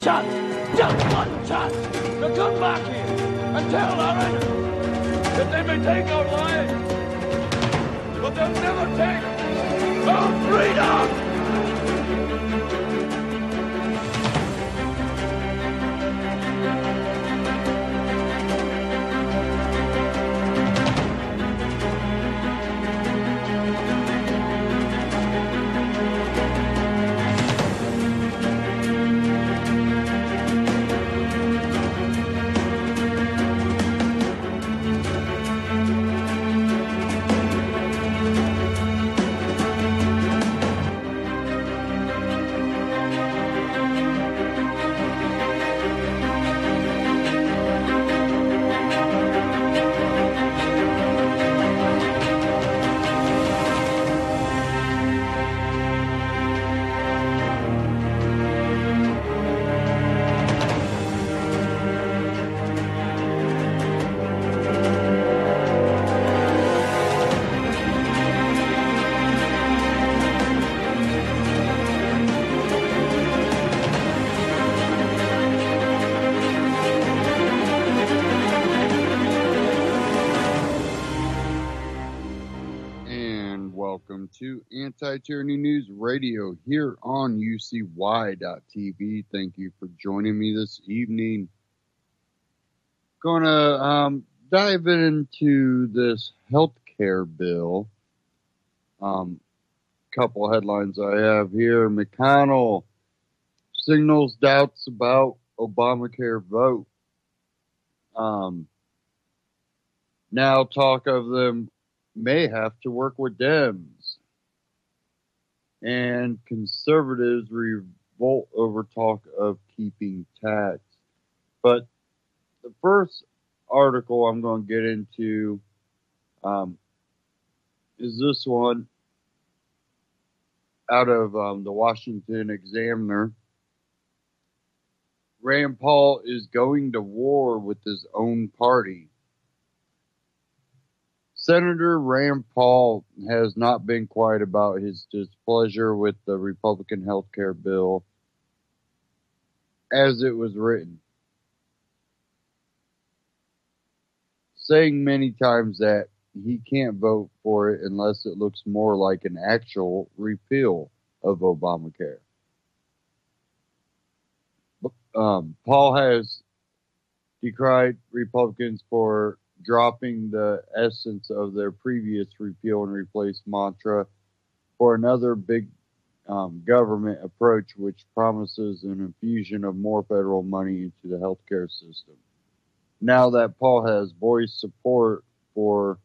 chance, just one chance, to come back here and tell our enemies that they may take our lives, but they'll never take our freedom! To Anti-Tyranny News Radio here on UCY.tv. Thank you for joining me this evening. Gonna dive into this healthcare bill. Couple headlines I have here. McConnell signals doubts about Obamacare vote. Now talk of them may have to work with Dems. And conservatives revolt over talk of keeping tax. But the first article I'm going to get into is this one out of the Washington Examiner. Rand Paul is going to war with his own party. Senator Rand Paul has not been quiet about his displeasure with the Republican health care bill as it was written, saying many times that he can't vote for it unless it looks more like an actual repeal of Obamacare. Paul has decried Republicans for dropping the essence of their previous repeal and replace mantra for another big government approach, which promises an infusion of more federal money into the healthcare system. Now that Paul has voiced support for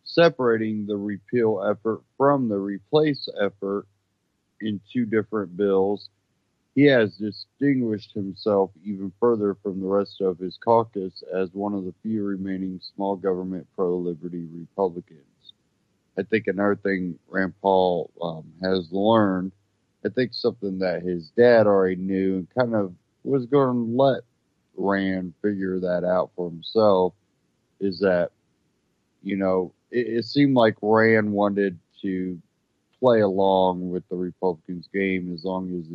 separating the repeal effort from the replace effort in two different bills, he has distinguished himself even further from the rest of his caucus as one of the few remaining small government pro-liberty Republicans. I think another thing Rand Paul has learned, I think something that his dad already knew and kind of was going to let Rand figure that out for himself, is that, you know, it seemed like Rand wanted to play along with the Republicans' game as long as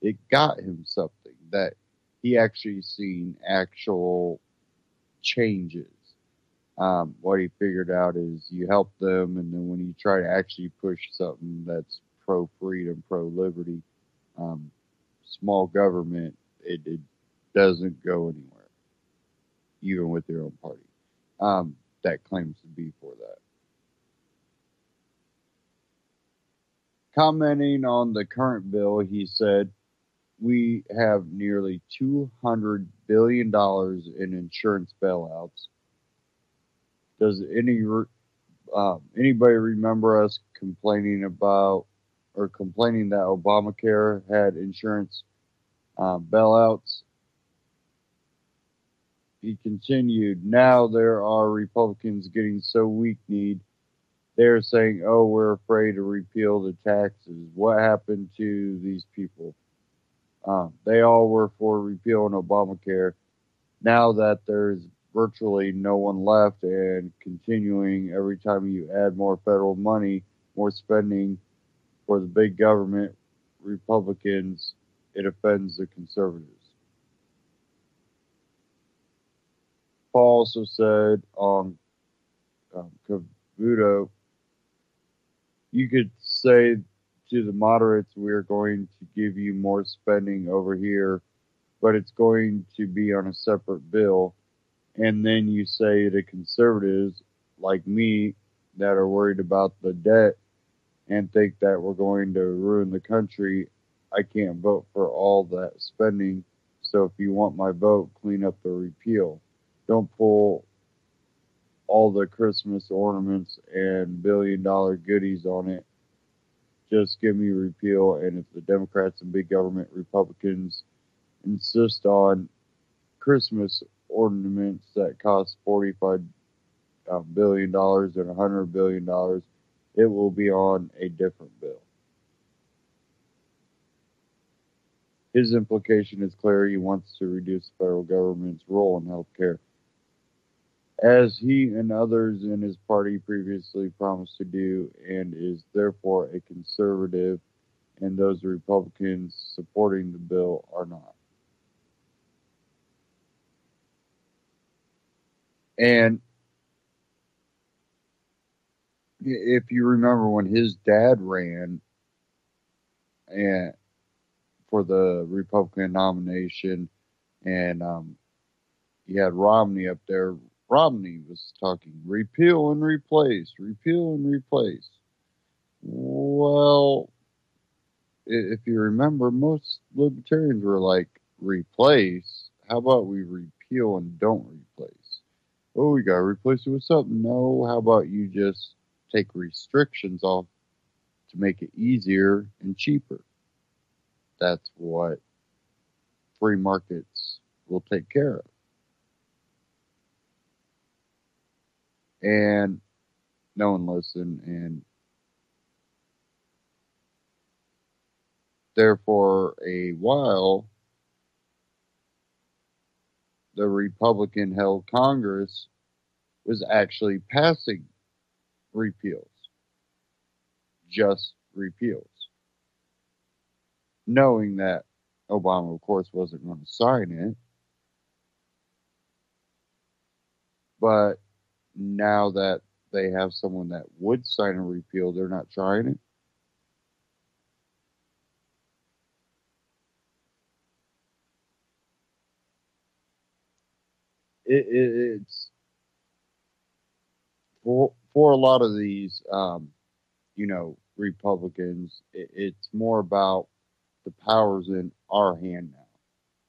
it got him something, that he actually seen actual changes. What he figured out is you help them, and then when you try to actually push something that's pro-freedom, pro-liberty, small government, it doesn't go anywhere, even with their own party that claims to be for that. Commenting on the current bill, he said, "We have nearly $200 billion in insurance bailouts. Does anybody remember us complaining that Obamacare had insurance bailouts?" He continued, "Now there are Republicans getting so weak-kneed, they're saying, oh, we're afraid to repeal the taxes. What happened to these people? They all were for repealing Obamacare. Now that there's virtually no one left and continuing every time you add more federal money, more spending for the big government, Republicans, it offends the conservatives." Paul also said on Cavuto, you could say to the moderates, we're going to give you more spending over here, but it's going to be on a separate bill. And then you say to conservatives like me that are worried about the debt and think that we're going to ruin the country, I can't vote for all that spending. So if you want my vote, clean up the repeal. Don't pull all the Christmas ornaments and billion-dollar goodies on it. Just give me repeal. And if the Democrats and big government Republicans insist on Christmas ornaments that cost $45 billion and $100 billion, it will be on a different bill. His implication is clear. He wants to reduce the federal government's role in health care, as he and others in his party previously promised to do, and is therefore a conservative, and those Republicans supporting the bill are not. And if you remember when his dad ran and for the Republican nomination, and you had Romney up there, Romney was talking repeal and replace, repeal and replace. Well, if you remember, most libertarians were like, replace? How about we repeal and don't replace? Oh, we got to replace it with something. No, how about you just take restrictions off to make it easier and cheaper? That's what free markets will take care of. And no one listened, and therefore a while the Republican-held Congress was actually passing repeals, just repeals, knowing that Obama, of course, wasn't going to sign it. But now that they have someone that would sign a repeal, they're not trying it. It's for a lot of these, Republicans. It's more about the power's in our hand now.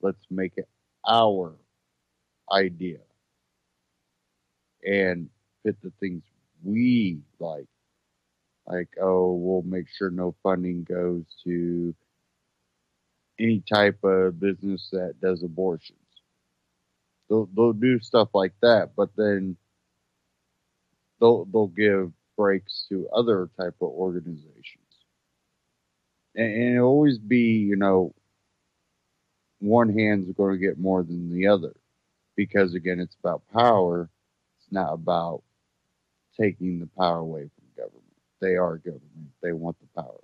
Let's make it our idea and fit the things we like. Like, oh, we'll make sure no funding goes to any type of business that does abortions. They'll do stuff like that, but then they'll give breaks to other type of organizations. And it'll always be, one hand's going to get more than the other. Because, again, it's about power. It's not about taking the power away from government. They are government. They want the power.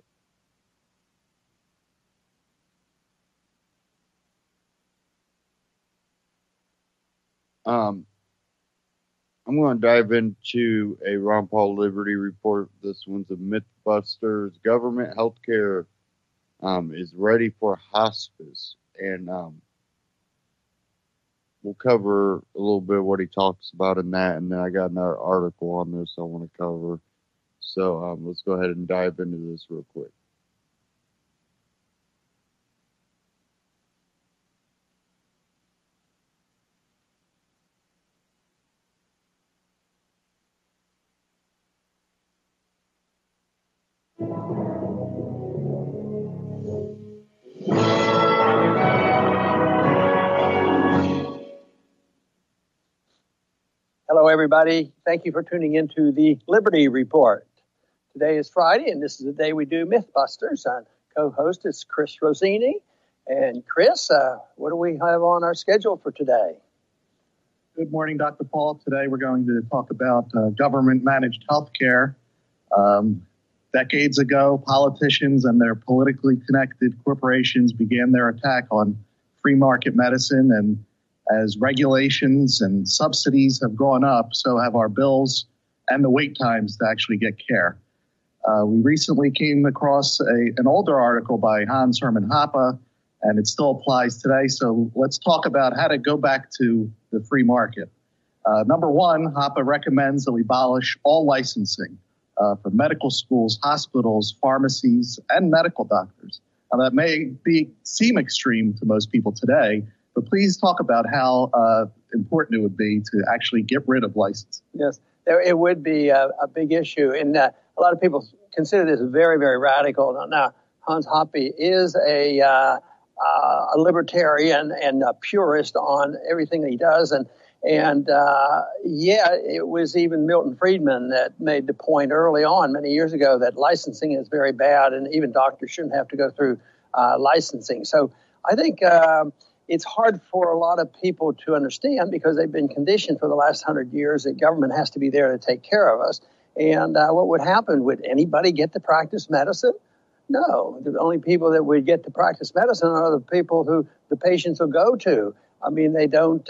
I'm going to dive into a Ron Paul Liberty report. This one's a Mythbusters. Government healthcare is ready for hospice. And we'll cover a little bit what he talks about in that. And then I got another article on this I want to cover. So let's go ahead and dive into this real quick. Hello, everybody. Thank you for tuning into the Liberty Report. Today is Friday, and this is the day we do Mythbusters. Our co-host is Chris Rossini. And Chris, what do we have on our schedule for today? Good morning, Dr. Paul. Today we're going to talk about government-managed healthcare. Decades ago, politicians and their politically connected corporations began their attack on free market medicine, and As regulations and subsidies have gone up, so have our bills and the wait times to actually get care. We recently came across an older article by Hans Hermann Hoppe, and it still applies today. So let's talk about how to go back to the free market. Number one, Hoppe recommends that we abolish all licensing for medical schools, hospitals, pharmacies, and medical doctors. Now, that may seem extreme to most people today, but please talk about how important it would be to actually get rid of license. Yes, it would be a big issue. And a lot of people consider this very, very radical. Now, Hans Hoppe is a libertarian and a purist on everything that he does. And it was even Milton Friedman that made the point early on, many years ago, that licensing is very bad and even doctors shouldn't have to go through licensing. So I think it's hard for a lot of people to understand because they've been conditioned for the last 100 years that government has to be there to take care of us. And what would happen? Would anybody get to practice medicine? No. The only people that would get to practice medicine are the people who the patients will go to. I mean, they don't...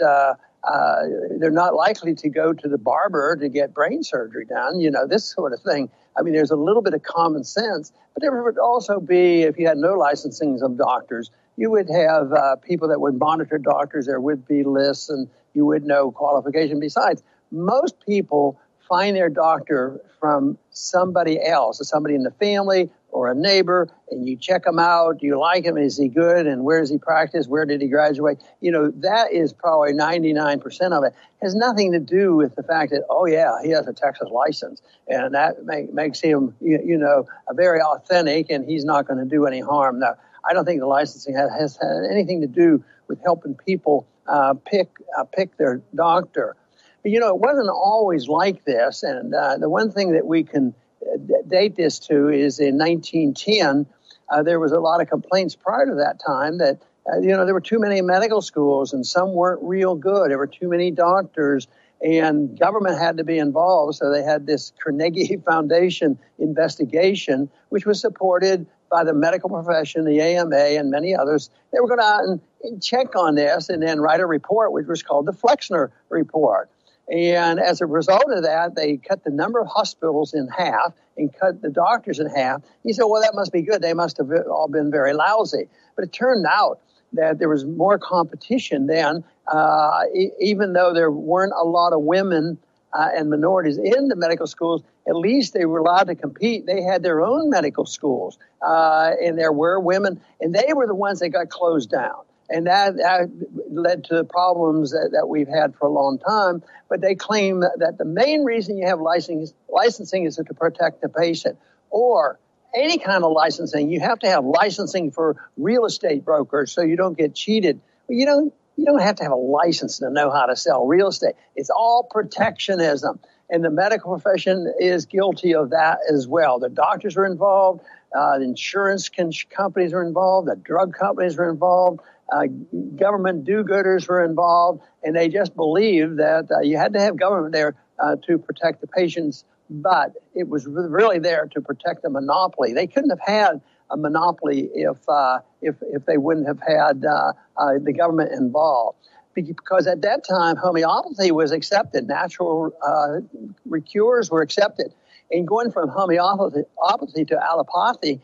they're not likely to go to the barber to get brain surgery done, this sort of thing. I mean, there's a little bit of common sense, but there would also be, if you had no licensing of doctors, you would have people that would monitor doctors. There would be lists, and you would know qualification. Besides, most people find their doctor from somebody else, or somebody in the family or a neighbor, and you check him out. Do you like him? Is he good? And where does he practice? Where did he graduate? That is probably 99% of it. It has nothing to do with the fact that, oh, yeah, he has a Texas license. And that makes him, a very authentic, and he's not going to do any harm. Now, I don't think the licensing has had anything to do with helping people pick their doctor. But, it wasn't always like this. And the one thing that we can date this to is in 1910, there was a lot of complaints prior to that time that, there were too many medical schools and some weren't real good. There were too many doctors and government had to be involved. So they had this Carnegie Foundation investigation, which was supported by the medical profession, the AMA, and many others. They were going to out and check on this and then write a report, which was called the Flexner Report. And as a result of that, they cut the number of hospitals in half and cut the doctors in half. He said, well, that must be good. They must have all been very lousy. But it turned out that there was more competition then, even though there weren't a lot of women and minorities in the medical schools. At least they were allowed to compete. They had their own medical schools, and there were women, and they were the ones that got closed down. And that led to problems that we've had for a long time. But they claim that the main reason you have licensing is to protect the patient. Or any kind of licensing, you have to have licensing for real estate brokers so you don't get cheated. Well, you don't have to have a license to know how to sell real estate. It's all protectionism. And the medical profession is guilty of that as well. The doctors are involved. The insurance companies are involved. The drug companies are involved. Government do-gooders were involved, and they just believed that you had to have government there to protect the patients, but it was really there to protect the monopoly. They couldn't have had a monopoly if they wouldn't have had the government involved. Because at that time, homeopathy was accepted. Natural cures were accepted. And going from homeopathy to allopathy,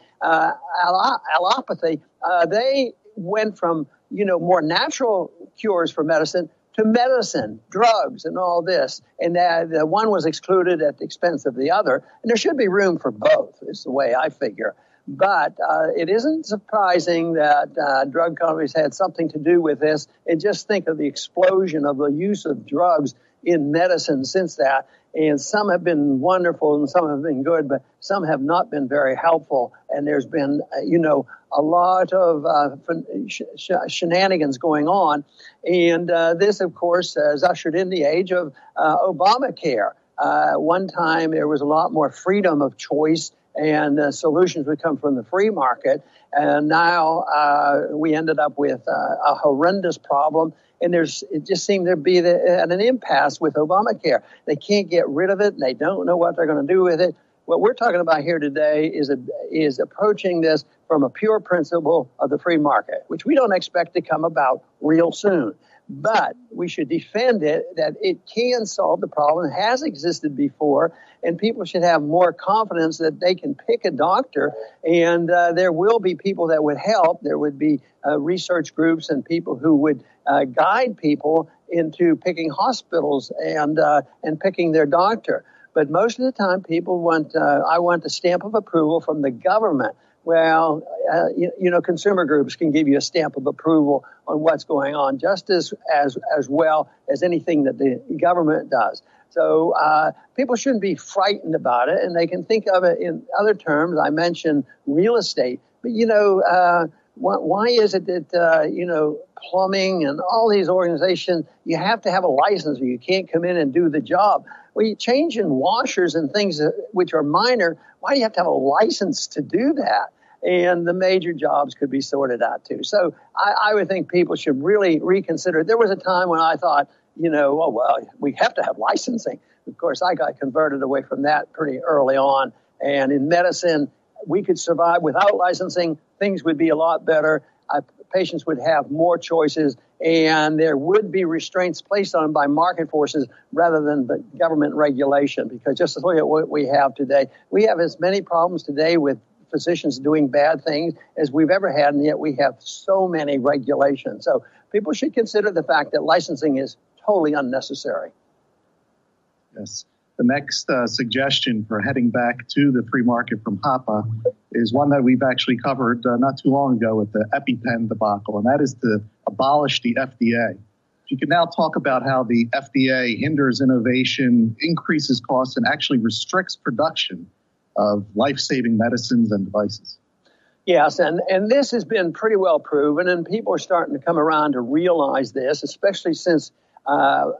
they went from, more natural cures for medicine to medicine, drugs, and all this. And the one was excluded at the expense of the other. And there should be room for both, is the way I figure. But it isn't surprising that drug companies had something to do with this. And just think of the explosion of the use of drugs in medicine since that. And some have been wonderful and some have been good, but some have not been very helpful. And there's been, a lot of shenanigans going on. And this, of course, has ushered in the age of Obamacare. One time there was a lot more freedom of choice and solutions would come from the free market. And now we ended up with a horrendous problem. And it just seemed to be an impasse with Obamacare. They can't get rid of it, and they don't know what they're going to do with it. What we're talking about here today is approaching this from a pure principle of the free market, which we don't expect to come about real soon. but we should defend it, that it can solve the problem. It has existed before, and people should have more confidence that they can pick a doctor, and there will be people that would help. There would be research groups and people who would guide people into picking hospitals and picking their doctor. But most of the time, people want, I want the stamp of approval from the government. Well, consumer groups can give you a stamp of approval on what's going on just as well as anything that the government does. So people shouldn't be frightened about it, and they can think of it in other terms. I mentioned real estate, but, why is it that, plumbing and all these organizations, you have to have a license or you can't come in and do the job? Well, you change in washers and things which are minor. Why do you have to have a license to do that? And the major jobs could be sorted out too. So I would think people should really reconsider. There was a time when I thought, we have to have licensing. Of course, I got converted away from that pretty early on. And in medicine, we could survive without licensing. Things would be a lot better. Patients would have more choices, and there would be restraints placed on them by market forces rather than the government regulation. Because just look at what we have today. We have as many problems today with physicians doing bad things as we've ever had, and yet we have so many regulations. So people should consider the fact that licensing is totally unnecessary. Yes. The next suggestion for heading back to the free market from HAPA is one that we've actually covered not too long ago with the EpiPen debacle, and that is to abolish the FDA. You can now talk about how the FDA hinders innovation, increases costs, and actually restricts production of life-saving medicines and devices. Yes, and this has been pretty well proven, and people are starting to come around to realize this, especially since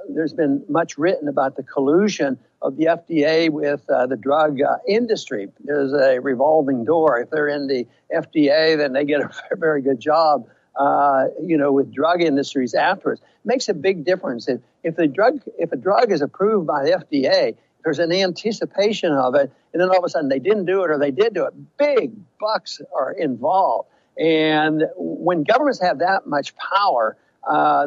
there's been much written about the collusion of the FDA with the drug industry. There's a revolving door. If they're in the FDA, then they get a very good job, with drug industries afterwards. It makes a big difference. If a drug is approved by the FDA, there's an anticipation of it, and then all of a sudden they didn't do it or they did do it. Big bucks are involved. And when governments have that much power,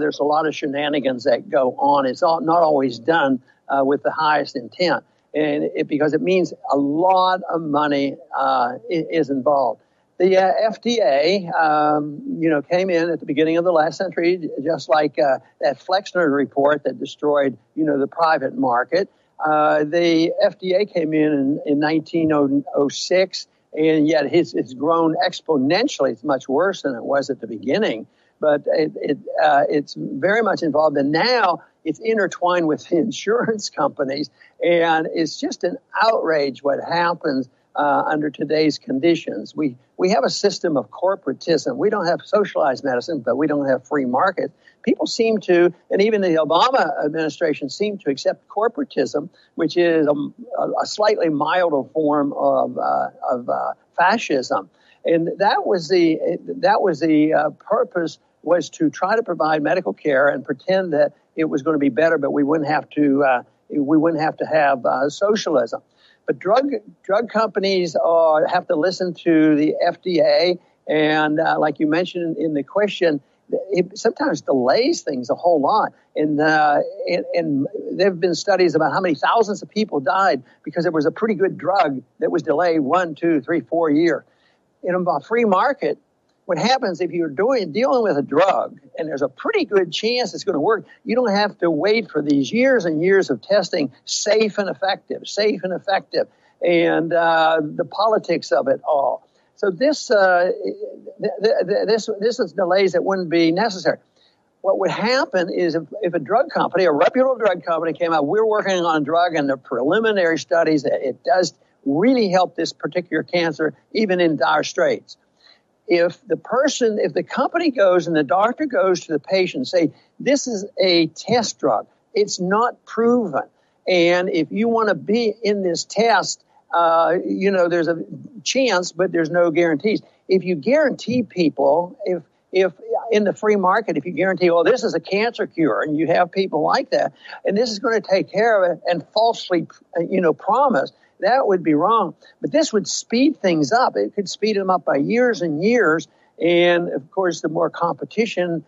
there's a lot of shenanigans that go on. It's not always done with the highest intent, and because it means a lot of money is involved. The FDA, came in at the beginning of the last century, just like that Flexner report that destroyed, the private market. The FDA came in 1906, and yet it's grown exponentially. It's much worse than it was at the beginning. But it's very much involved, and now it's intertwined with the insurance companies, and it's just an outrage what happens under today's conditions. We have a system of corporatism. We don't have socialized medicine, but we don't have free market. People seem to, and even the Obama administration seemed to accept corporatism, which is a slightly milder form of fascism. And that was the purpose, was to try to provide medical care and pretend that it was going to be better, but we wouldn't have to have socialism. But drug companies have to listen to the FDA, and like you mentioned in the question, it sometimes delays things a whole lot. And there have been studies about how many thousands of people died because there was a pretty good drug that was delayed 1, 2, 3, 4 years. In a free market, what happens if you're dealing with a drug and there's a pretty good chance it's going to work, you don't have to wait for these years and years of testing, safe and effective, and the politics of it all. So this is delays that wouldn't be necessary. What would happen is if a drug company, a reputable drug company came out, we're working on a drug and the preliminary studies that it does really help this particular cancer, even in dire straits. If the company goes and the doctor goes to the patient and say, this is a test drug, it's not proven, and if you want to be in this test, there's a chance, but there's no guarantees. If you guarantee people, if in the free market, if you guarantee, this is a cancer cure, and you have people like that, and this is going to take care of it, and falsely, promise, that would be wrong. But this would speed things up. It could speed them up by years and years. And, of course, the more competition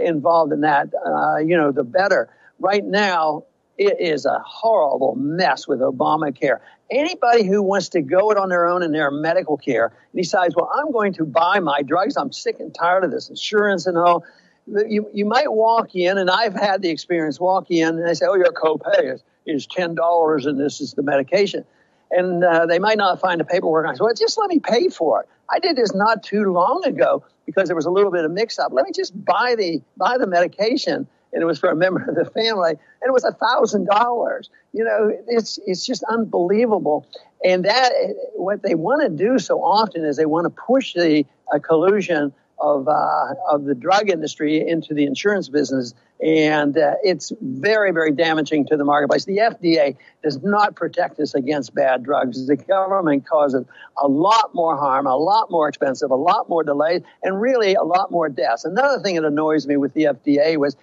involved in that, the better. Right now, it is a horrible mess with Obamacare. Anybody who wants to go it on their own in their medical care and decides, well, I'm going to buy my drugs. I'm sick and tired of this insurance and all. You might walk in, and I've had the experience, walk in, and they say, oh, your copay is $10, and this is the medication. And they might not find the paperwork. I said, well, just let me pay for it. I did this not too long ago because there was a little bit of mix-up. Let me just buy the medication. And it was for a member of the family, and it was $1,000. It's just unbelievable. And that what they want to do so often is they want to push the collusion of the drug industry into the insurance business, and it's very, very damaging to the marketplace. The FDA does not protect us against bad drugs. The government causes a lot more harm, a lot more expensive, a lot more delays, and really a lot more deaths. Another thing that annoys me with the FDA was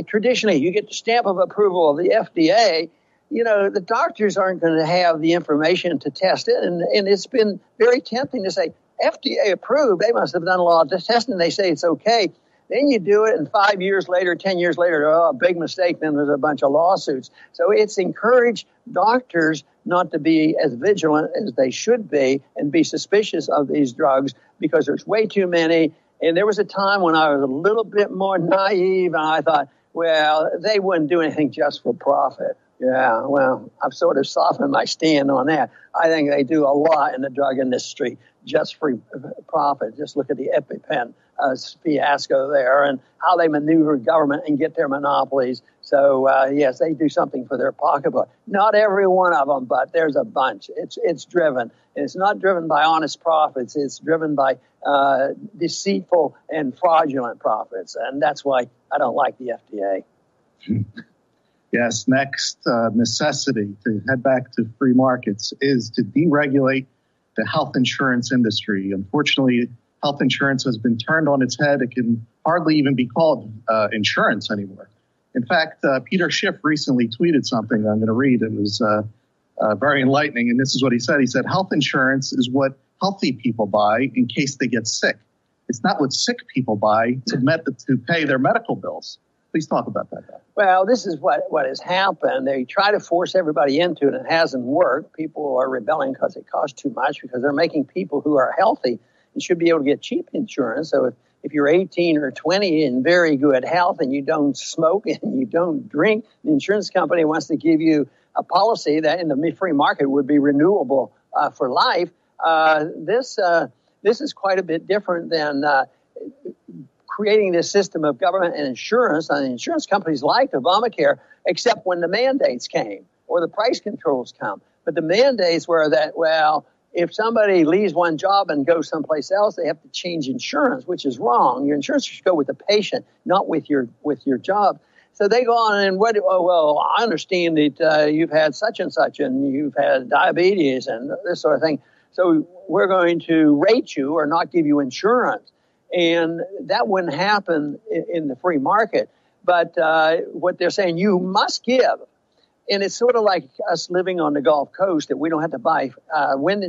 traditionally you get the stamp of approval of the FDA. The doctors aren't going to have the information to test it, and it's been very tempting to say, FDA approved, they must have done a lot of testing, they say it's okay. Then you do it, and 5 years later, 10 years later, oh, a big mistake, then there's a bunch of lawsuits. So it's encouraged doctors not to be as vigilant as they should be and be suspicious of these drugs because there's way too many. And there was a time when I was a little bit more naive, and I thought, well, they wouldn't do anything just for profit. Yeah, well, I've sort of softened my stand on that. I think they do a lot in the drug industry just for profit. Just look at the EpiPen fiasco there and how they maneuver government and get their monopolies. So, yes, they do something for their pocketbook. Not every one of them, but there's a bunch. It's driven. And it's not driven by honest profits. It's driven by deceitful and fraudulent profits. And that's why I don't like the FDA. Yes, next necessity to head back to free markets is to deregulate the health insurance industry. Unfortunately, health insurance has been turned on its head. It can hardly even be called insurance anymore. In fact, Peter Schiff recently tweeted something I'm going to read. It was very enlightening, and this is what he said. He said, health insurance is what healthy people buy in case they get sick. It's not what sick people buy to pay their medical bills. Please talk about that, guy. Well, this is what has happened. They try to force everybody into it, and it hasn't worked. People are rebelling because it costs too much, because they're making people who are healthy and should be able to get cheap insurance. So if you're 18 or 20 in very good health and you don't smoke and you don't drink, the insurance company wants to give you a policy that in the free market would be renewable for life. This is quite a bit different than creating this system of government and insurance. And insurance companies liked Obamacare, except when the mandates came or the price controls come. But the mandates were that, well, if somebody leaves one job and goes someplace else, they have to change insurance, which is wrong. Your insurance should go with the patient, not with your job. So they go on and I understand that you've had such and such, and you've had diabetes and this sort of thing. So we're going to rate you or not give you insurance. And that wouldn't happen in the free market. But what they're saying, you must give. And it's sort of like us living on the Gulf Coast, that we don't have to buy wind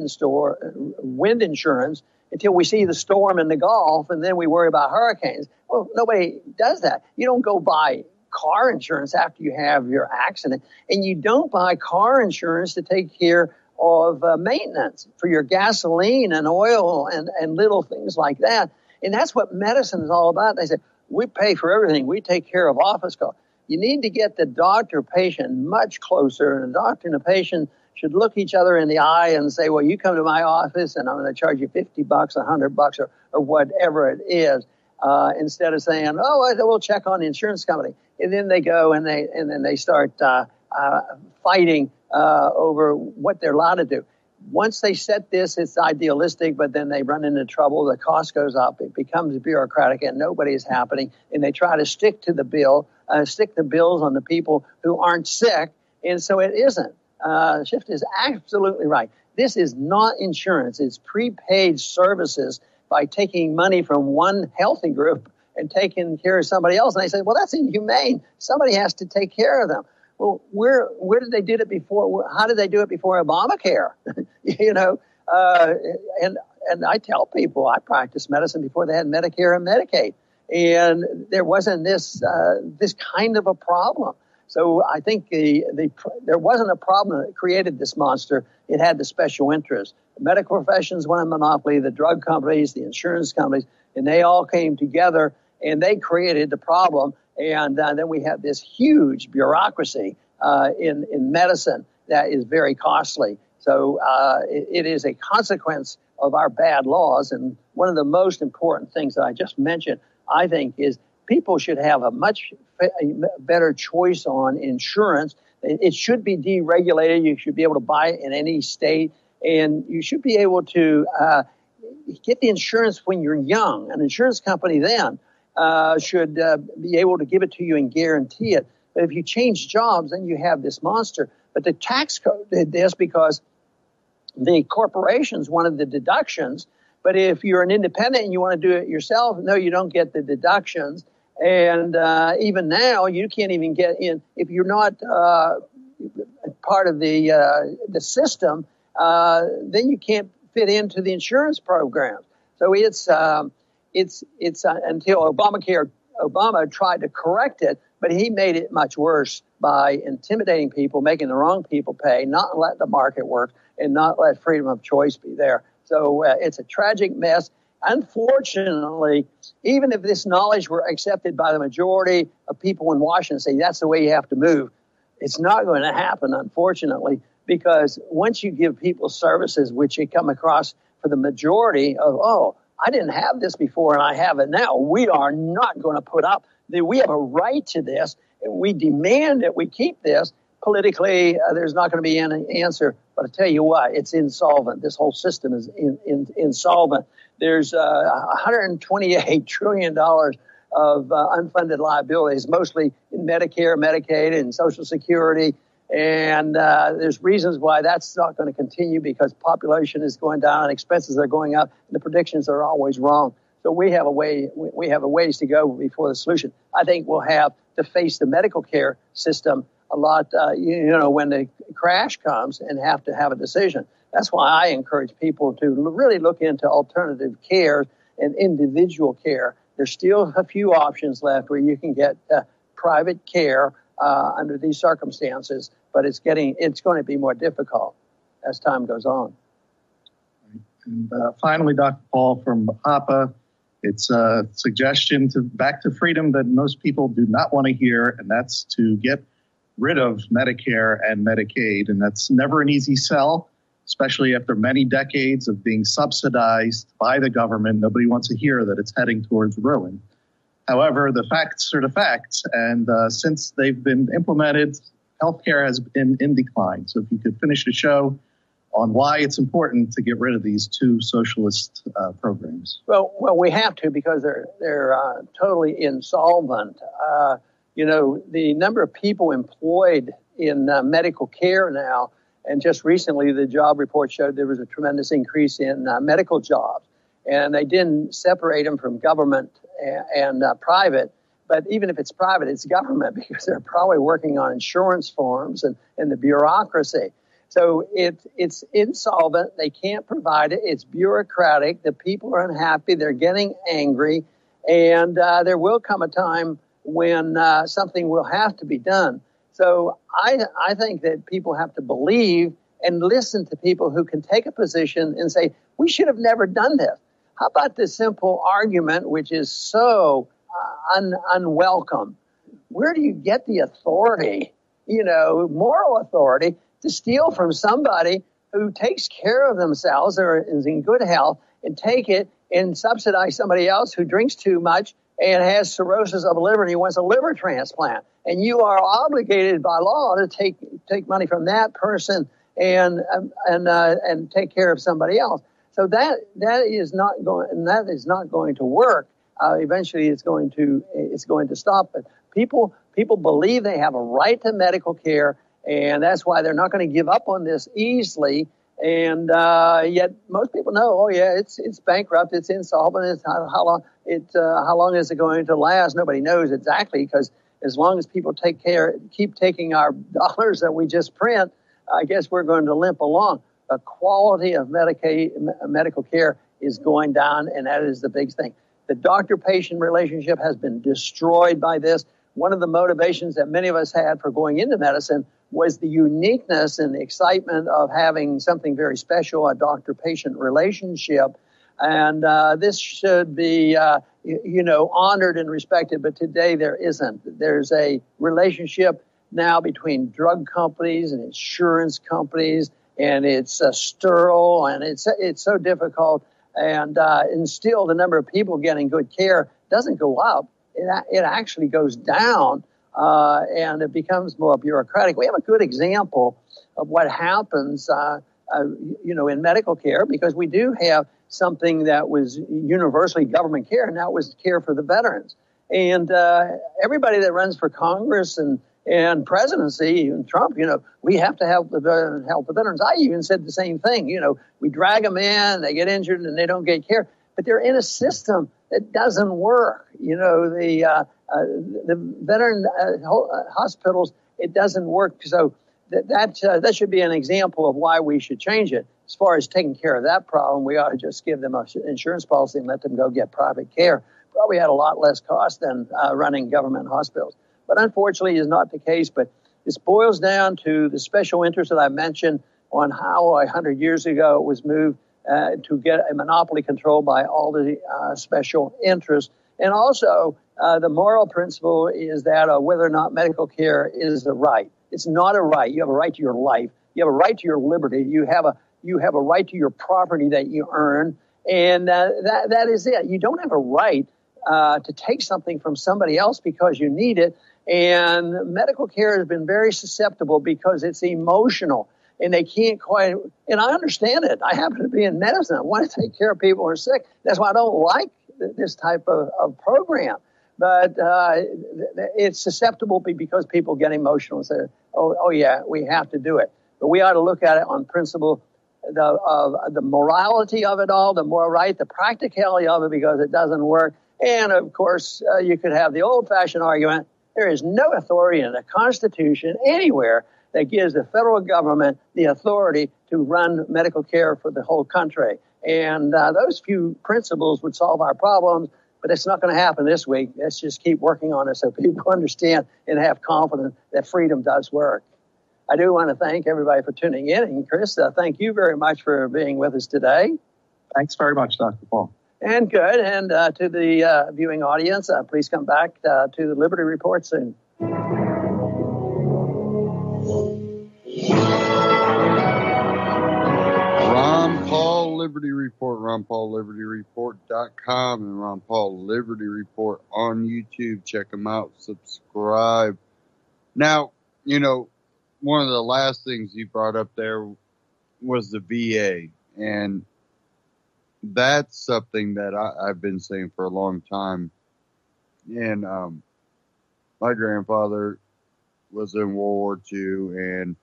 insurance until we see the storm in the Gulf, and then we worry about hurricanes. Well, nobody does that. You don't go buy car insurance after you have your accident, and you don't buy car insurance to take care of maintenance for your gasoline and oil and little things like that. And that's what medicine is all about. They say, we pay for everything. We take care of office calls. You need to get the doctor-patient much closer, and the doctor and the patient should look each other in the eye and say, well, you come to my office and I'm going to charge you $50, $100, or whatever it is, instead of saying, we'll check on the insurance company. And then they go and then they start fighting over what they're allowed to do. Once they set this, it's idealistic, but then they run into trouble. The cost goes up. It becomes bureaucratic, and nobody's happening. And they try to stick to the bill, stick the bills on the people who aren't sick. And so it isn't. Schiff is absolutely right. This is not insurance. It's prepaid services by taking money from one healthy group and taking care of somebody else. And they say, well, that's inhumane. Somebody has to take care of them. Well, where did they do it before? How did they do it before Obamacare? And I tell people, I practiced medicine before they had Medicare and Medicaid. and there wasn't this kind of a problem. So I think there wasn't a problem that created this monster. It had the special interests. The medical professions won a monopoly, the drug companies, the insurance companies, and they all came together and they created the problem. And then we have this huge bureaucracy in medicine that is very costly. So it is a consequence of our bad laws. And one of the most important things that I just mentioned, I think, is people should have a much better choice on insurance. It should be deregulated. You should be able to buy it in any state. And you should be able to get the insurance when you're young. An insurance company then should be able to give it to you and guarantee it. But if you change jobs, then you have this monster. But the tax code did this because the corporations wanted the deductions. But if you're an independent and you want to do it yourself, no, you don't get the deductions. And even now, you can't even get in if you're not part of the system. Then you can't fit into the insurance programs. So it's until Obama tried to correct it, but he made it much worse by intimidating people, making the wrong people pay, not let the market work, and not let freedom of choice be there. So it's a tragic mess. Unfortunately, even if this knowledge were accepted by the majority of people in Washington, say that's the way you have to move, it's not going to happen, unfortunately, because once you give people services, which you come across for the majority of, oh, I didn't have this before and I have it now, we are not going to put up. We have a right to this, and we demand that we keep this. Politically, there's not going to be any answer. But I tell you what, it's insolvent. This whole system is insolvent. There's $128 trillion of unfunded liabilities, mostly in Medicare, Medicaid, and Social Security. And there's reasons why that's not going to continue because population is going down and expenses are going up. And the predictions are always wrong. So we have a ways to go before the solution. I think we'll have to face the medical care system a lot, when the crash comes and have to have a decision. That's why I encourage people to really look into alternative care and individual care. There's still a few options left where you can get private care under these circumstances, but it's going to be more difficult as time goes on. And finally, Dr. Paul from HAPA, it's a suggestion back to freedom that most people do not want to hear, and that's to get rid of Medicare and Medicaid. And that's never an easy sell, especially after many decades of being subsidized by the government. Nobody wants to hear that it's heading towards ruin. However, the facts are the facts. And since they've been implemented, healthcare has been in decline. So if you could finish the show on why it's important to get rid of these two socialist programs. Well, we have to because they're totally insolvent. The number of people employed in medical care now, and just recently the job report showed there was a tremendous increase in medical jobs. And they didn't separate them from government and private. But even if it's private, it's government because they're probably working on insurance forms and the bureaucracy. So it's insolvent. They can't provide it. It's bureaucratic. The people are unhappy. They're getting angry. And there will come a time when something will have to be done. So I think that people have to believe and listen to people who can take a position and say, we should have never done this. How about this simple argument, which is so unwelcome? Where do you get the authority, moral authority, to steal from somebody who takes care of themselves or is in good health and take it and subsidize somebody else who drinks too much and has cirrhosis of the liver and he wants a liver transplant? And you are obligated by law to take money from that person and take care of somebody else. So that is not going to work. Eventually, it's going to stop. But people believe they have a right to medical care, and that's why they're not going to give up on this easily. And yet, most people know, oh yeah, it's bankrupt, it's insolvent. It's how long is it going to last? Nobody knows exactly, because as long as people keep taking our dollars that we just print, I guess we're going to limp along. The quality of medical care is going down, and that is the big thing. The doctor-patient relationship has been destroyed by this. One of the motivations that many of us had for going into medicine was the uniqueness and the excitement of having something very special, a doctor-patient relationship. And this should be, honored and respected. But today there isn't. There's a relationship now between drug companies and insurance companies, and it's sterile, and it's so difficult. And still, the number of people getting good care doesn't go up. It actually goes down, and it becomes more bureaucratic. We have a good example of what happens, in medical care, because we do have something that was universally government care, and that was care for the veterans. And everybody that runs for Congress and presidency, even Trump, we have to help the veterans. I even said the same thing. We drag them in, they get injured, and they don't get care. But they're in a system that doesn't work. The veteran hospitals, it doesn't work. So that should be an example of why we should change it. As far as taking care of that problem, we ought to just give them an insurance policy and let them go get private care. Probably had a lot less cost than running government hospitals. But unfortunately, is not the case. But this boils down to the special interest that I mentioned on how 100 years ago it was moved to get a monopoly control by all the special interests. And also, the moral principle is that whether or not medical care is a right. It's not a right. You have a right to your life. You have a right to your liberty. You have a right to your property that you earn. And that is it. You don't have a right to take something from somebody else because you need it. And medical care has been very susceptible because it's emotional, and they can't quite, and I understand it. I happen to be in medicine. I want to take care of people who are sick. That's why I don't like this type of program. But it's susceptible because people get emotional and say, oh yeah, we have to do it. But we ought to look at it on principle, the morality of it all, the moral right, the practicality of it, because it doesn't work. And of course, you could have the old-fashioned argument. There is no authority in the Constitution anywhere that gives the federal government the authority to run medical care for the whole country. And those few principles would solve our problems, but it's not going to happen this week. Let's just keep working on it so people understand and have confidence that freedom does work. I do want to thank everybody for tuning in. And Chris, thank you very much for being with us today. Thanks very much, Dr. Paul. And good. And to the viewing audience, please come back to the Liberty Report soon. Ron Paul Liberty Report, RonPaulLibertyReport.com, and Ron Paul Liberty Report on YouTube. Check them out. Subscribe. Now, one of the last things you brought up there was the VA. And that's something that I've been saying for a long time. And my grandfather was in World War II, and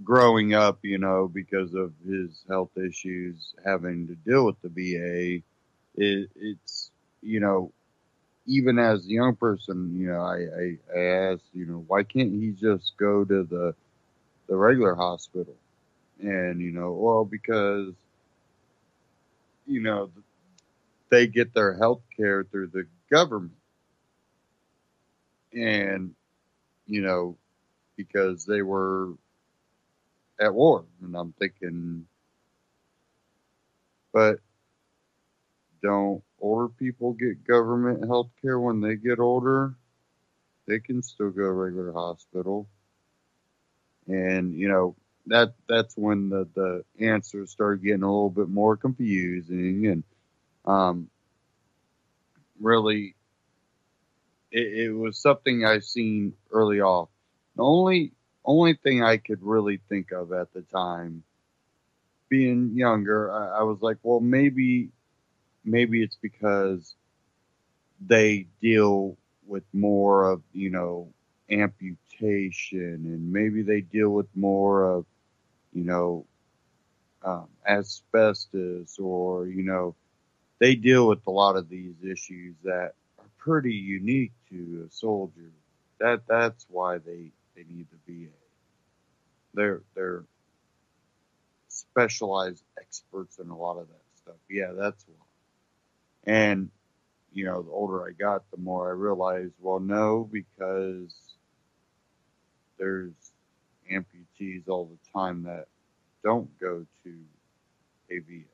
growing up, because of his health issues, having to deal with the VA, it's even as a young person, I asked, why can't he just go to the regular hospital? And, because they get their health care through the government. And, because they were at war. And I'm thinking, but don't older people get government health care when they get older? They can still go to a regular hospital. And, that's when the answers started getting a little bit more confusing, and really it was something I seen early off. The only thing I could really think of at the time, being younger, I was like, well, maybe it's because they deal with more of, amputation, and maybe they deal with more of, asbestos, or, they deal with a lot of these issues that are pretty unique to a soldier. That's why they need the VA. They're specialized experts in a lot of that stuff. Yeah, that's why. And the older I got, the more I realized, well, no, because there's amputees all the time that don't go to a VA.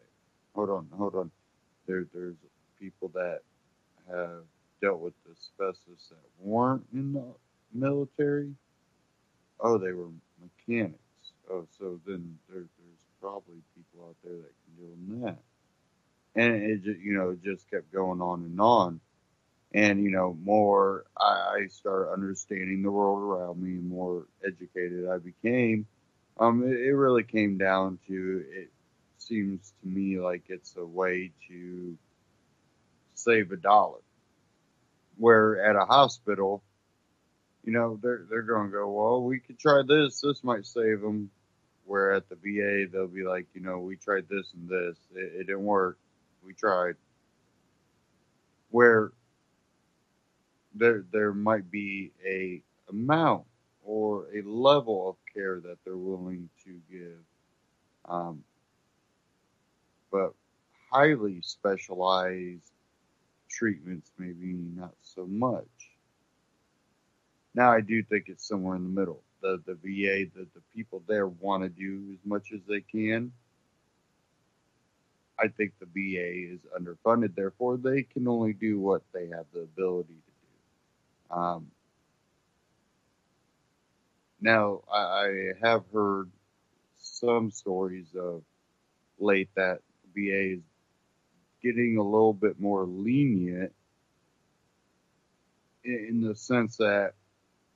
Hold on. There's people that have dealt with asbestos that weren't in the military. Oh, they were mechanics. Oh, so then there's probably people out there that can deal with that. And it just kept going on and on. And more I started understanding the world around me, more educated I became. It really came down to, it seems to me like it's a way to save $1. Where at a hospital, they're going to go, well, we could try this. This might save them. Where at the VA, they'll be like, we tried this and this. It didn't work. We tried. Where there might be a amount or a level of care that they're willing to give. But highly specialized treatments, maybe not so much. Now, I do think it's somewhere in the middle. The VA, the people there want to do as much as they can. I think the VA is underfunded, therefore they can only do what they have the ability to do. Now, I have heard some stories of late that VA is getting a little bit more lenient in the sense that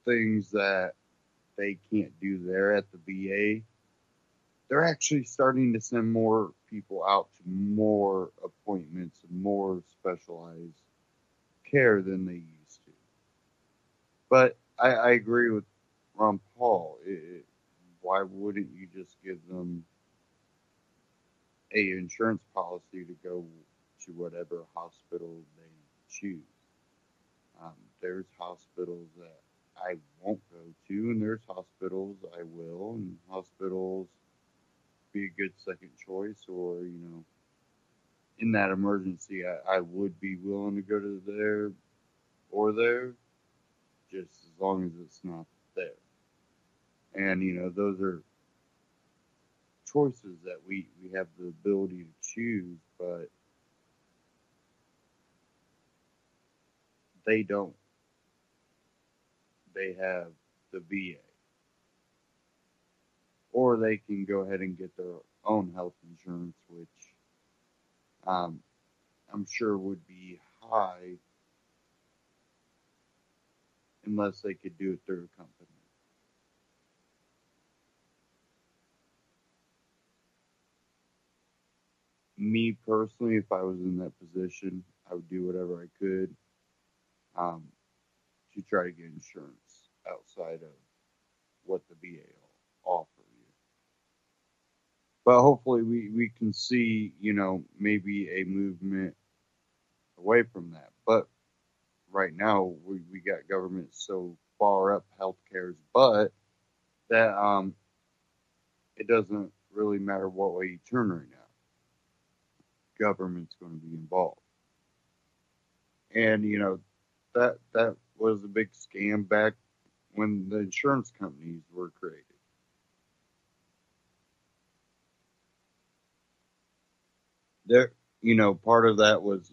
things that they can't do there at the VA, they're actually starting to send more people out to more appointments and more specialized care than they used to. But I agree with Ron Paul. Why wouldn't you just give them a insurance policy to go to whatever hospital they choose? There's hospitals that I won't go to, and there's hospitals I will, and hospitals be a good second choice, or in that emergency I would be willing to go to there or there, just as long as it's not there. And those are choices that we have the ability to choose, but they don't. They have the VA, or they can go ahead and get their own health insurance, which I'm sure would be high unless they could do it through a company. Me personally, if I was in that position, I would do whatever I could to try to get insurance outside of what the VA offer you. But hopefully we can see, maybe a movement away from that. But right now we got government so far up healthcare's butt that it doesn't really matter what way you turn right now. Government's going to be involved. And that was a big scam back when the insurance companies were created. There, part of that was,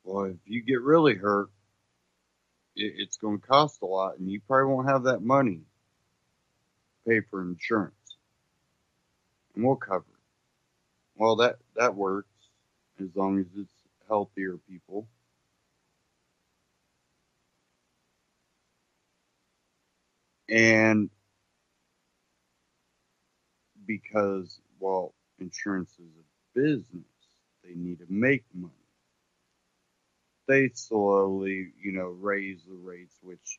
well, if you get really hurt, it's going to cost a lot, and you probably won't have that money to pay for insurance, and we'll cover it. Well, that works as long as it's healthier people. And because, well, insurance is a business, they need to make money. They slowly, raise the rates, which,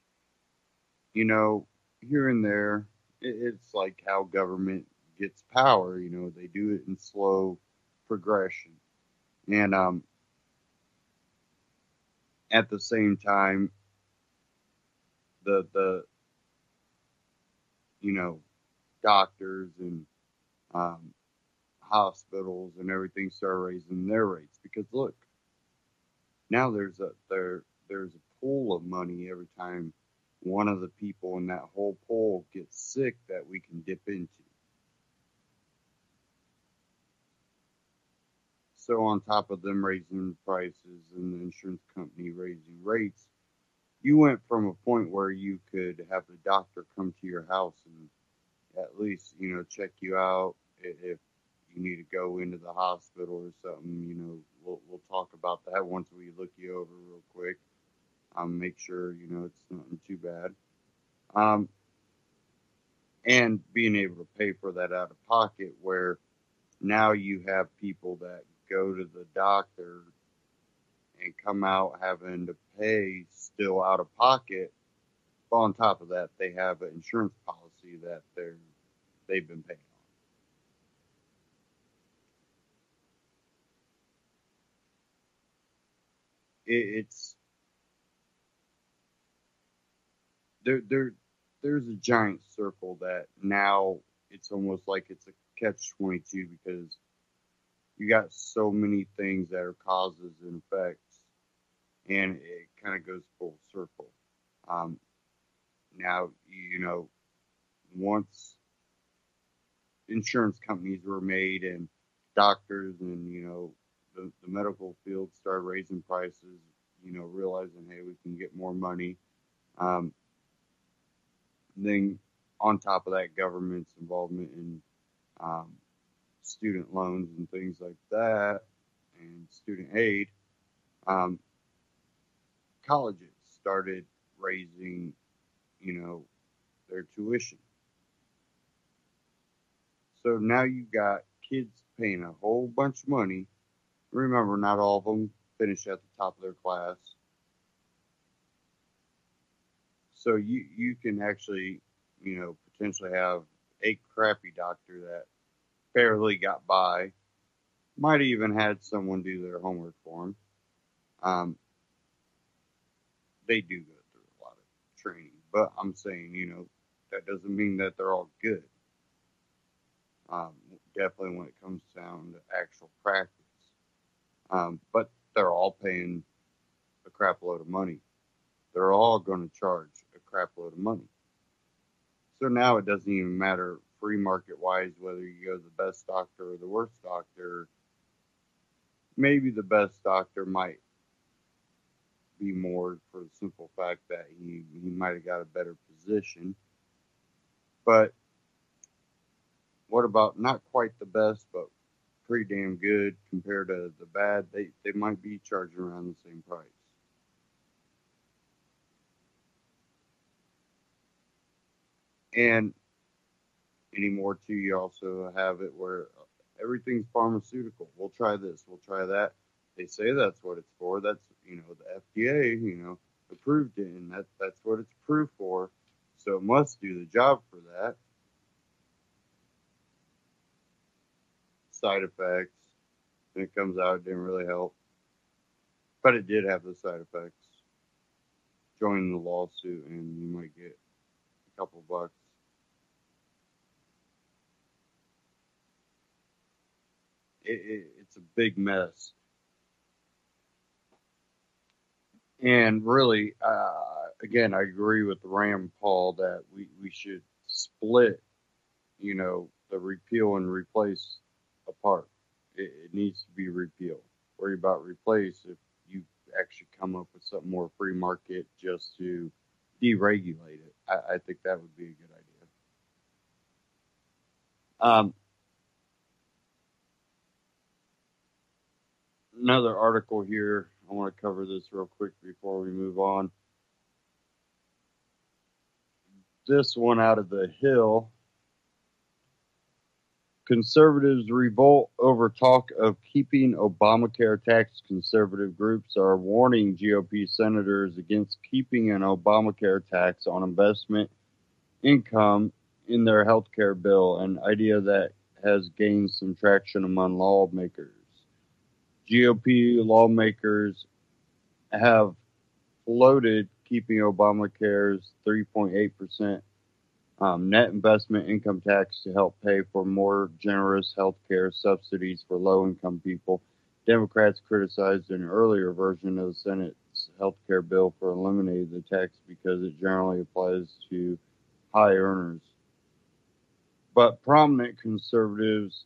here and there, it's like how government gets power. They do it in slow progression. And at the same time, the doctors and hospitals and everything start raising their rates, because look, Now there's a pool of money every time one of the people in that whole pool gets sick that we can dip into. So on top of them raising prices and the insurance company raising rates, you went from a point where you could have the doctor come to your house and at least, check you out if you need to go into the hospital or something. We'll talk about that once we look you over real quick. Make sure, it's nothing too bad. And being able to pay for that out of pocket, where now you have people that go to the doctor and come out having to pay still out of pocket. But on top of that, they have an insurance policy that they've been paying on. It's there's a giant circle that now it's almost like it's a catch-22 because you got so many things that are causes and effects, and it kind of goes full circle. Now, once insurance companies were made and doctors and, the medical field started raising prices, realizing, hey, we can get more money. Then on top of that, government's involvement in student loans and things like that and student aid, colleges started raising, their tuition. So now you got kids paying a whole bunch of money. Remember, not all of them finish at the top of their class. So you can actually, potentially have a crappy doctor that barely got by, might even had someone do their homework for them. They do go through a lot of training, but I'm saying, that doesn't mean that they're all good. Definitely when it comes down to actual practice. But they're all paying a crap load of money. They're all going to charge a crap load of money. So now it doesn't even matter free market wise whether you go to the best doctor or the worst doctor. Maybe the best doctor might be more for the simple fact that he might have got a better position. But what about not quite the best, but pretty damn good compared to the bad? They might be charging around the same price. And anymore too, you also have it where everything's pharmaceutical. We'll try this, we'll try that. They say that's what it's for. That's, the FDA, approved it, and that's what it's approved for. So it must do the job for that. Side effects. When it comes out, it didn't really help. But it did have the side effects. Join the lawsuit and you might get a couple bucks. It's a big mess. And really, again, I agree with Rand Paul that we should split, the repeal and replace apart. It needs to be repealed. Worry about replace if you actually come up with something more free market just to deregulate it. I think that would be a good idea. Another article here. I want to cover this real quick before we move on. This one out of the Hill. Conservatives revolt over talk of keeping Obamacare tax. Conservative groups are warning GOP senators against keeping an Obamacare tax on investment income in their health care bill, an idea that has gained some traction among lawmakers. GOP lawmakers have floated keeping Obamacare's 3.8% net investment income tax to help pay for more generous health care subsidies for low-income people. Democrats criticized an earlier version of the Senate's health care bill for eliminating the tax because it generally applies to high earners. But prominent conservatives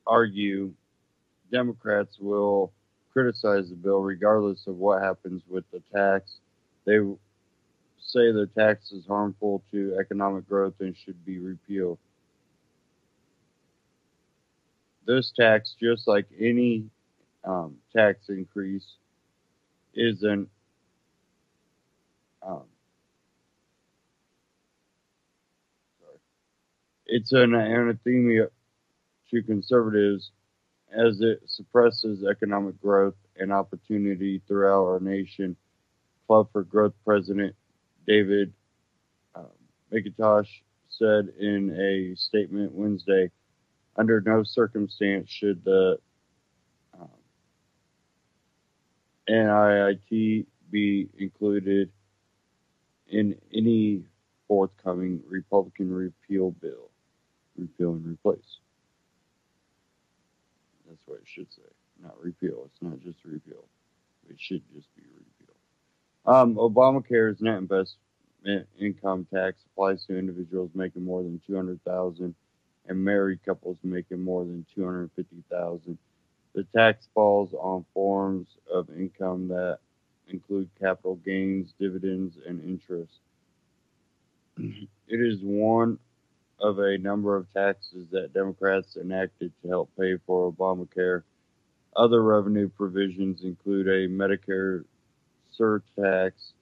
argue Democrats will criticize the bill regardless of what happens with the tax. They say the tax is harmful to economic growth and should be repealed. This tax, just like any tax increase, is an it's an anathema to conservatives as it suppresses economic growth and opportunity throughout our nation. Club for Growth President David McIntosh said in a statement Wednesday, under no circumstance should the NIIT be included in any forthcoming Republican repeal bill. Repeal and replace. That's what it should say. Not repeal. It's not just repeal. It should just be repeal. Obamacare's net investment income tax applies to individuals making more than $200,000 and married couples making more than $250,000. The tax falls on forms of income that include capital gains, dividends, and interest. It is one of a number of taxes that Democrats enacted to help pay for Obamacare. Other revenue provisions include a Medicare surtax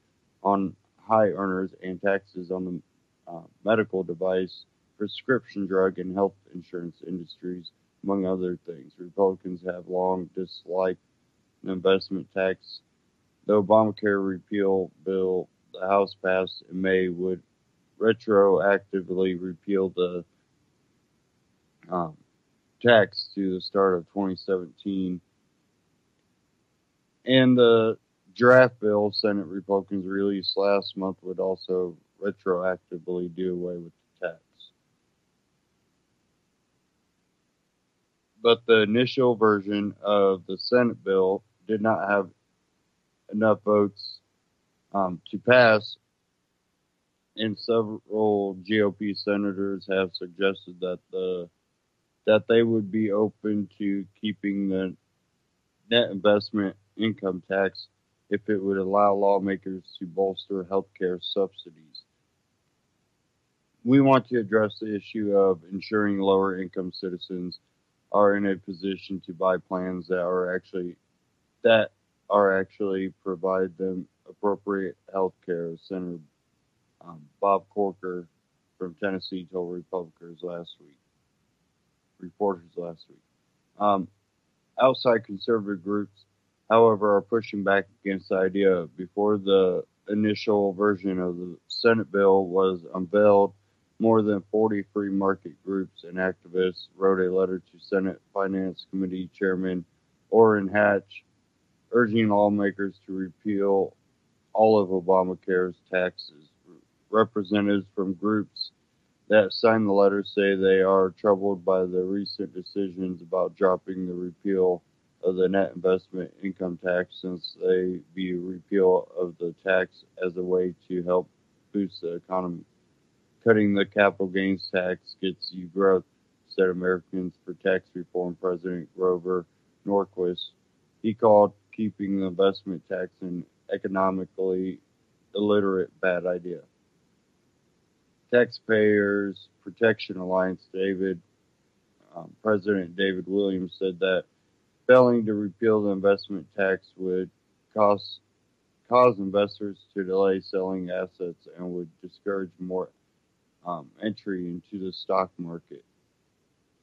on high earners and taxes on the medical device, prescription drug, and health insurance industries, among other things. Republicans have long disliked an investment tax. The Obamacare repeal bill the House passed in May would retroactively repeal the tax to the start of 2017. And the draft bill Senate Republicans released last month would also retroactively do away with the tax. But the initial version of the Senate bill did not have enough votes to pass, and several GOP senators have suggested that they would be open to keeping the net investment income tax if it would allow lawmakers to bolster healthcare subsidies. We want to address the issue of ensuring lower income citizens are in a position to buy plans that are actually provide them appropriate health care. Senator Bob Corker from Tennessee told reporters last week. Outside conservative groups, however, are pushing back against the idea. Before the initial version of the Senate bill was unveiled, more than 40 free market groups and activists wrote a letter to Senate Finance Committee Chairman Orrin Hatch urging lawmakers to repeal all of Obamacare's taxes. Representatives from groups that signed the letter say they are troubled by the recent decisions about dropping the repeal of the net investment income tax, since they view repeal of the tax as a way to help boost the economy. Cutting the capital gains tax gets you growth, said Americans for Tax Reform President Grover Norquist. He called keeping the investment tax an economically illiterate bad idea. Taxpayers Protection Alliance President David Williams said that failing to repeal the investment tax would cause investors to delay selling assets and would discourage more entry into the stock market.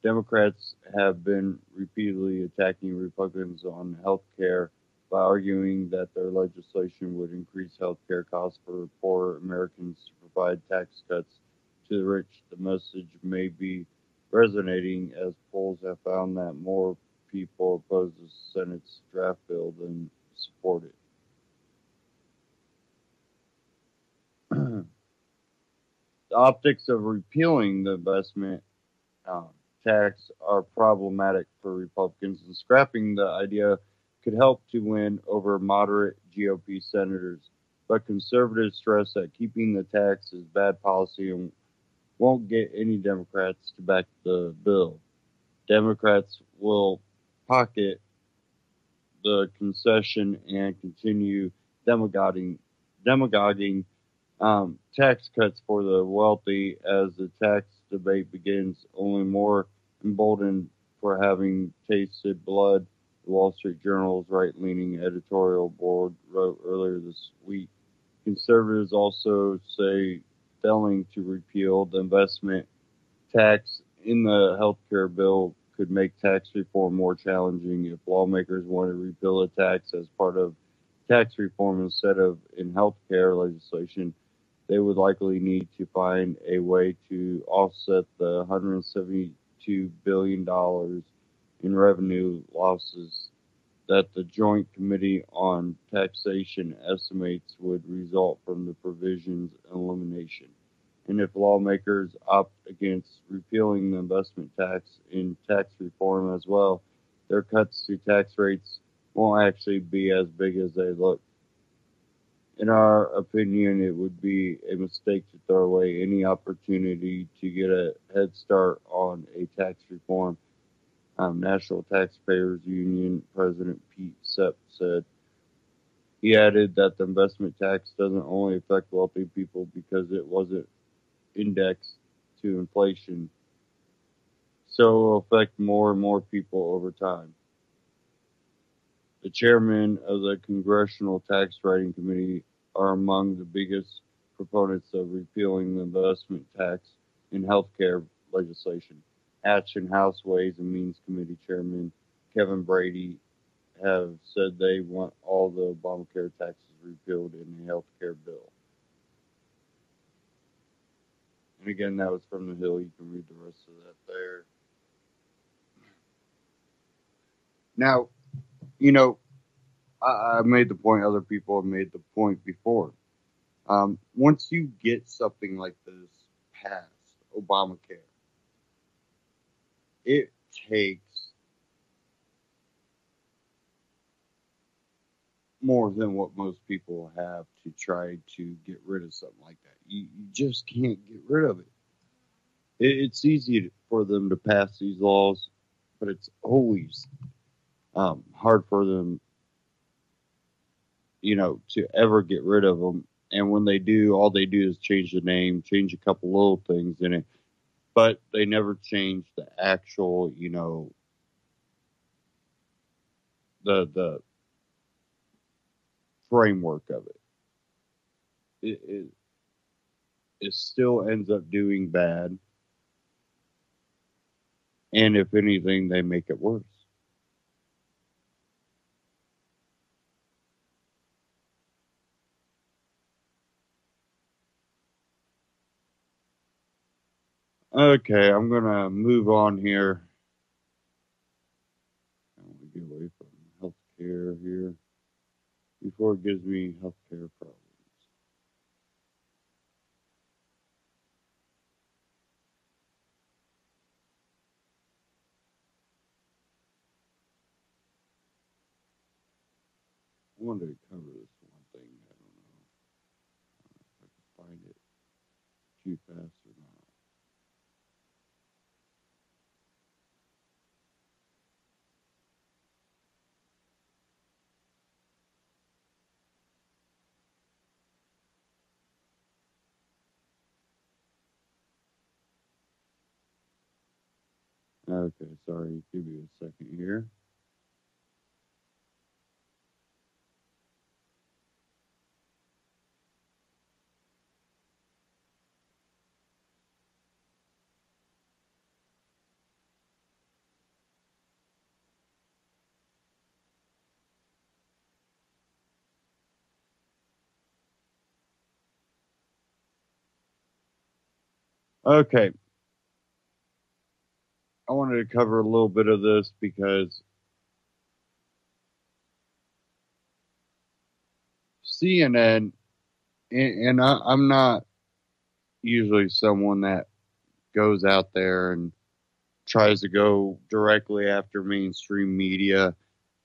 Democrats have been repeatedly attacking Republicans on health care by arguing that their legislation would increase health care costs for poor Americans to provide tax cuts to the rich. The message may be resonating, as polls have found that more people oppose the Senate's draft bill than support it. The optics of repealing the investment tax are problematic for Republicans, and scrapping the idea could help to win over moderate GOP senators. But conservatives stress that keeping the tax is bad policy and won't get any Democrats to back the bill. Democrats will pocket the concession and continue demagoguing tax cuts for the wealthy as the tax debate begins, only more emboldened for having tasted blood, the Wall Street Journal's right-leaning editorial board wrote earlier this week. Conservatives also say failing to repeal the investment tax in the healthcare bill could make tax reform more challenging. If lawmakers want to repeal a tax as part of tax reform instead of in healthcare legislation, they would likely need to find a way to offset the $172 billion in revenue losses that the Joint Committee on Taxation estimates would result from the provision's elimination. And if lawmakers opt against repealing the investment tax in tax reform as well, their cuts to tax rates won't actually be as big as they look. In our opinion, it would be a mistake to throw away any opportunity to get a head start on a tax reform. National Taxpayers Union President Pete Sepp said. He added that the investment tax doesn't only affect wealthy people because it wasn't indexed to inflation, so it will affect more and more people over time. The chairman of the Congressional Tax Writing Committee are among the biggest proponents of repealing the investment tax in healthcare legislation. Hatch and House Ways and Means Committee Chairman Kevin Brady have said they want all the Obamacare taxes repealed in the healthcare bill. And again, that was from the Hill. You can read the rest of that there. Now, I made the point, other people have made the point before. Once you get something like this passed, Obamacare, it takes more than what most people have to try to get rid of something like that. You just can't get rid of it. It's easy for them to pass these laws, but it's always hard for them, to ever get rid of them. And when they do, all they do is change the name, change a couple little things in it, but they never change the actual, the framework of it. It still ends up doing bad. And if anything, they make it worse. Okay, I'm going to move on here. I want to get away from healthcare here before it gives me healthcare problems. I wanted to cover this one thing. I don't know if I can find it too fast or not. Okay, sorry. Give me a second here. Okay, I wanted to cover a little bit of this because CNN, and I'm not usually someone that goes out there and tries to go directly after mainstream media.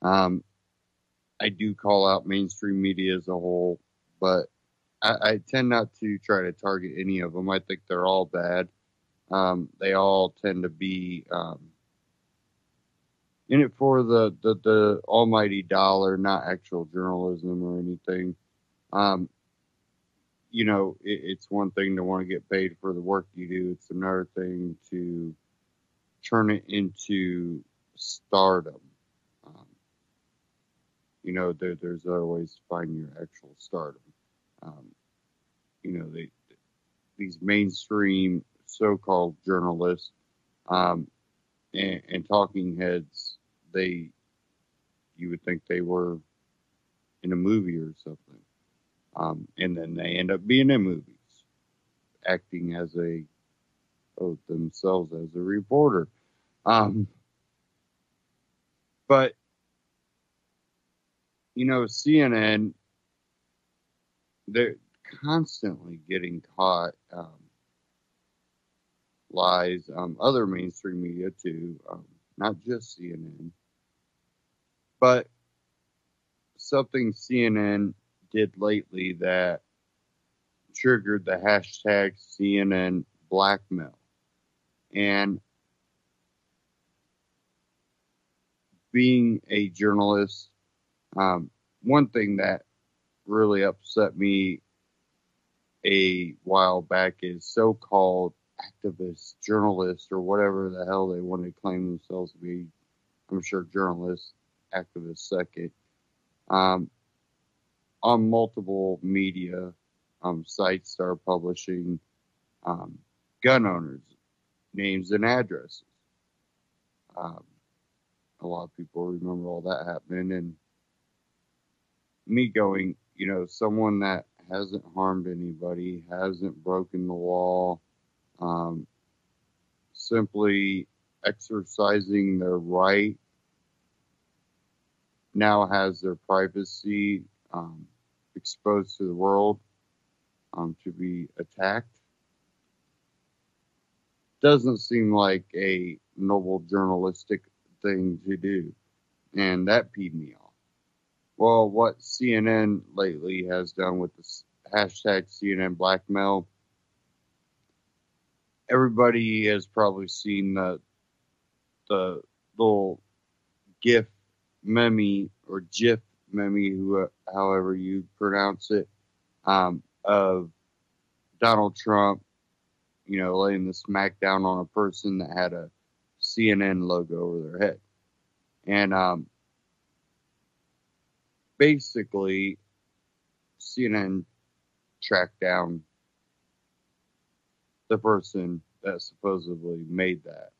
I do call out mainstream media as a whole, but I tend not to try to target any of them. I think they're all bad. They all tend to be in it for the almighty dollar, not actual journalism or anything. It's one thing to want to get paid for the work you do. It's another thing to turn it into stardom. There's other ways to find your actual stardom. These mainstream so-called journalists and talking heads, you would think they were in a movie or something. And then they end up being in movies, acting as themselves as a reporter. But, CNN, they're constantly getting caught. Lies, other mainstream media too, not just CNN. But something CNN did lately that triggered the hashtag CNN blackmail. And being a journalist, one thing that really upset me a while back is so-called activists, journalists, or whatever the hell they want to claim themselves to be. I'm sure journalists, activists second. On multiple media sites start publishing gun owners' names and addresses. A lot of people remember all that happening, and me going, someone that hasn't harmed anybody, hasn't broken the law, simply exercising their right, now has their privacy exposed to the world to be attacked. Doesn't seem like a noble journalistic thing to do, and that peed me off. Well, what CNN lately has done with this hashtag CNN blackmail, everybody has probably seen the little GIF meme or GIF meme, however you pronounce it, of Donald Trump, laying the smackdown on a person that had a CNN logo over their head. And basically, CNN tracked down the person that supposedly made that.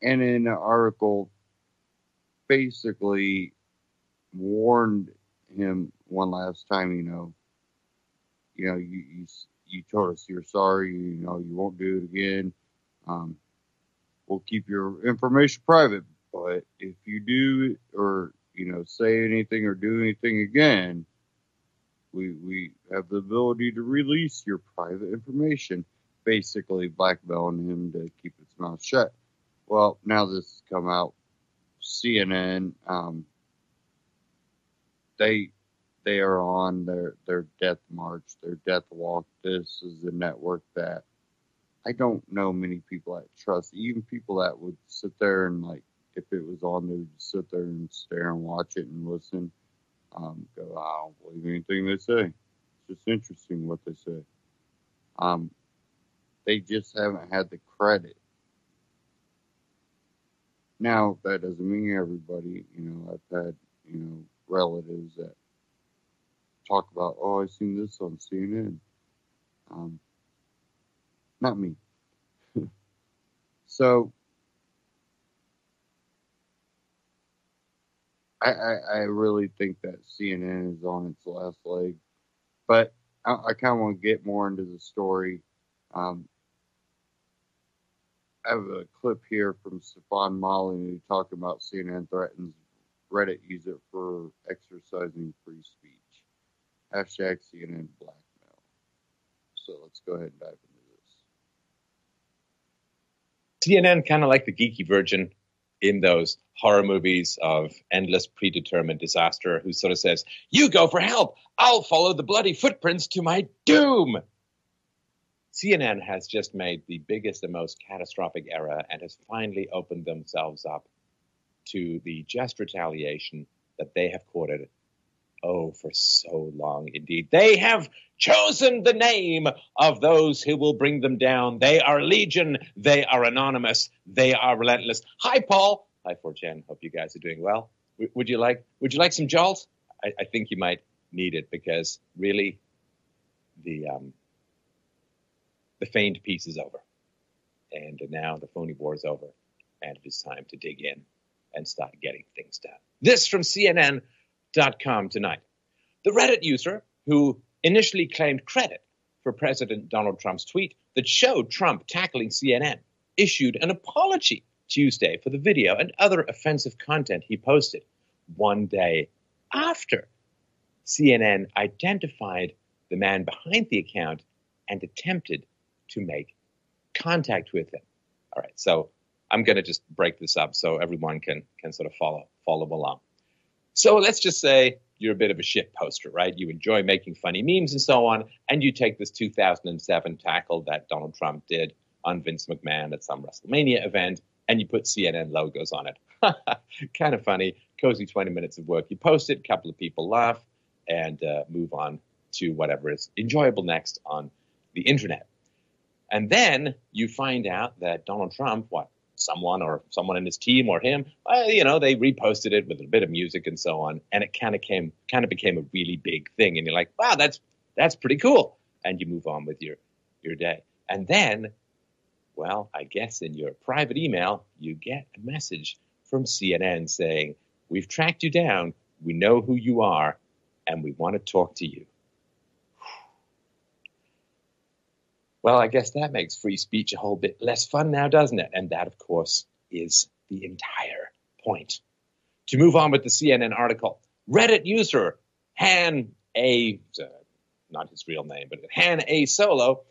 And in an article, basically warned him one last time, you told us you're sorry, you won't do it again. We'll keep your information private, but if you do or, say anything or do anything again, we have the ability to release your private information, basically blackmailing him to keep his mouth shut. Well, now this has come out. CNN, they are on their death march, their death walk. This is a network that I don't know many people that trust, even people that would sit there and, like, if it was on, they would sit there and stare and watch it and listen. Go, I don't believe anything they say. It's just interesting what they say. They just haven't had the credit. Now, that doesn't mean everybody, I've had, relatives that talk about, oh, I've seen this on CNN. Not me. So, I really think that CNN is on its last leg. But I kind of want to get more into the story. I have a clip here from Stefan Molyneux talking about CNN threatens Reddit user for exercising free speech. Hashtag CNN blackmail. So let's go ahead and dive into this. CNN kind of like the geeky virgin in those horror movies of endless predetermined disaster who sort of says, you go for help, I'll follow the bloody footprints to my doom. CNN has just made the biggest and most catastrophic error and has finally opened themselves up to the just retaliation that they have courted, for so long indeed. They have chosen the name of those who will bring them down. They are legion. They are anonymous. They are relentless. Hi, Paul. Hi, 4chan. Hope you guys are doing well. Would you like some jolt? I think you might need it because really the feigned piece is over. And now the phony war is over. And it is time to dig in and start getting things done. This from CNN.com tonight. The Reddit user who initially claimed credit for President Donald Trump's tweet that showed Trump tackling CNN issued an apology Tuesday for the video and other offensive content he posted 1 day after CNN identified the man behind the account and attempted to make contact with him. All right, so I'm going to just break this up so everyone can sort of follow along. So let's just say you're a bit of a shit poster, right? You enjoy making funny memes and so on, and you take this 2007 tackle that Donald Trump did on Vince McMahon at some WrestleMania event, and you put CNN logos on it. Kind of funny, cozy 20 minutes of work. You post it, a couple of people laugh, and move on to whatever is enjoyable next on the internet. And then you find out that Donald Trump, someone in his team or him, they reposted it with a bit of music and so on, and it kind of became a really big thing. And you're like, wow, that's pretty cool. And you move on with your day. And then, well, I guess in your private email, you get a message from CNN saying, we've tracked you down, we know who you are, and we want to talk to you. Well, I guess that makes free speech a whole bit less fun now, doesn't it? And that, of course, is the entire point. To move on with the CNN article, Reddit user Han A, not his real name, but Han A Solo,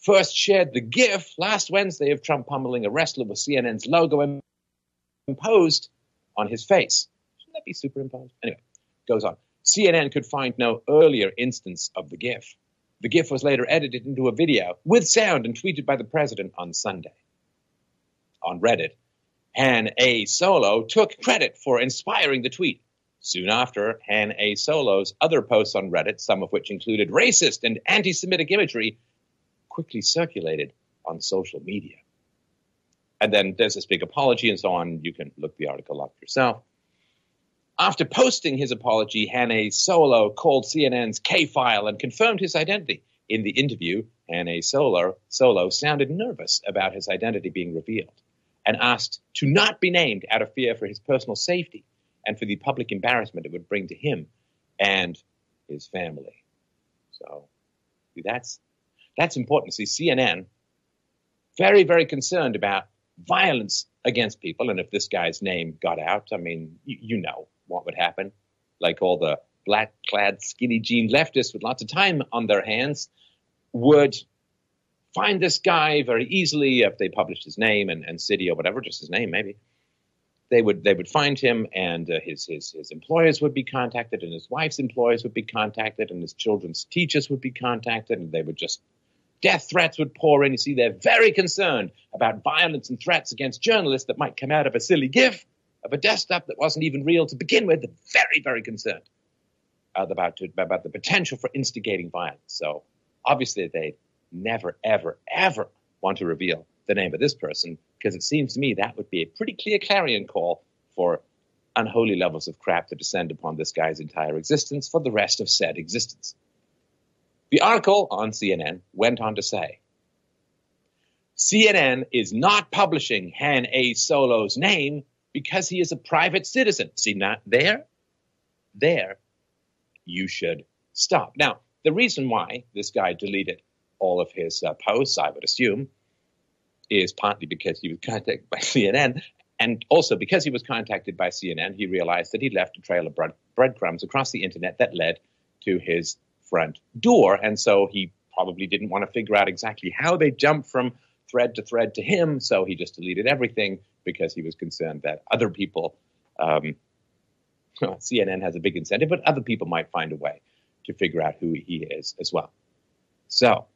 first shared the GIF last Wednesday of Trump pummeling a wrestler with CNN's logo imposed on his face. Shouldn't that be superimposed? Anyway, goes on. CNN could find no earlier instance of the GIF. The GIF was later edited into a video with sound and tweeted by the president on Sunday. On Reddit, Han A. Solo took credit for inspiring the tweet. Soon after, Han A. Solo's other posts on Reddit, some of which included racist and anti-Semitic imagery, quickly circulated on social media. And then there's this big apology and so on. You can look the article up yourself. After posting his apology, Han A. Solo called CNN's K-File and confirmed his identity. In the interview, Han A. Solo sounded nervous about his identity being revealed and asked to not be named out of fear for his personal safety and for the public embarrassment it would bring to him and his family. So that's important. See, CNN, very, very concerned about violence against people. And if this guy's name got out, I mean, you know what would happen. Like all the black-clad, skinny-jeaned leftists with lots of time on their hands would find this guy very easily if they published his name and city or whatever, just his name maybe. They would find him, and his employers would be contacted, and his wife's employers would be contacted, and his children's teachers would be contacted, and they would just death threats would pour in. You see, they're very concerned about violence and threats against journalists that might come out of a silly GIF of a desktop that wasn't even real to begin with. They're very, very concerned about the potential for instigating violence. So obviously they never, ever, ever want to reveal the name of this person, because it seems to me that would be a pretty clear clarion call for unholy levels of crap to descend upon this guy's entire existence for the rest of said existence. The article on CNN went on to say, CNN is not publishing Han A. Solo's name because he is a private citizen. See, not there? There, you should stop. Now, the reason why this guy deleted all of his posts, I would assume, is partly because he was contacted by CNN, and also because he was contacted by CNN, he realized that he left a trail of breadcrumbs across the internet that led to his front door, and so he probably didn't want to figure out exactly how they jumped from thread to thread to him, so he just deleted everything because he was concerned that other people, CNN has a big incentive, but other people might find a way to figure out who he is as well. So,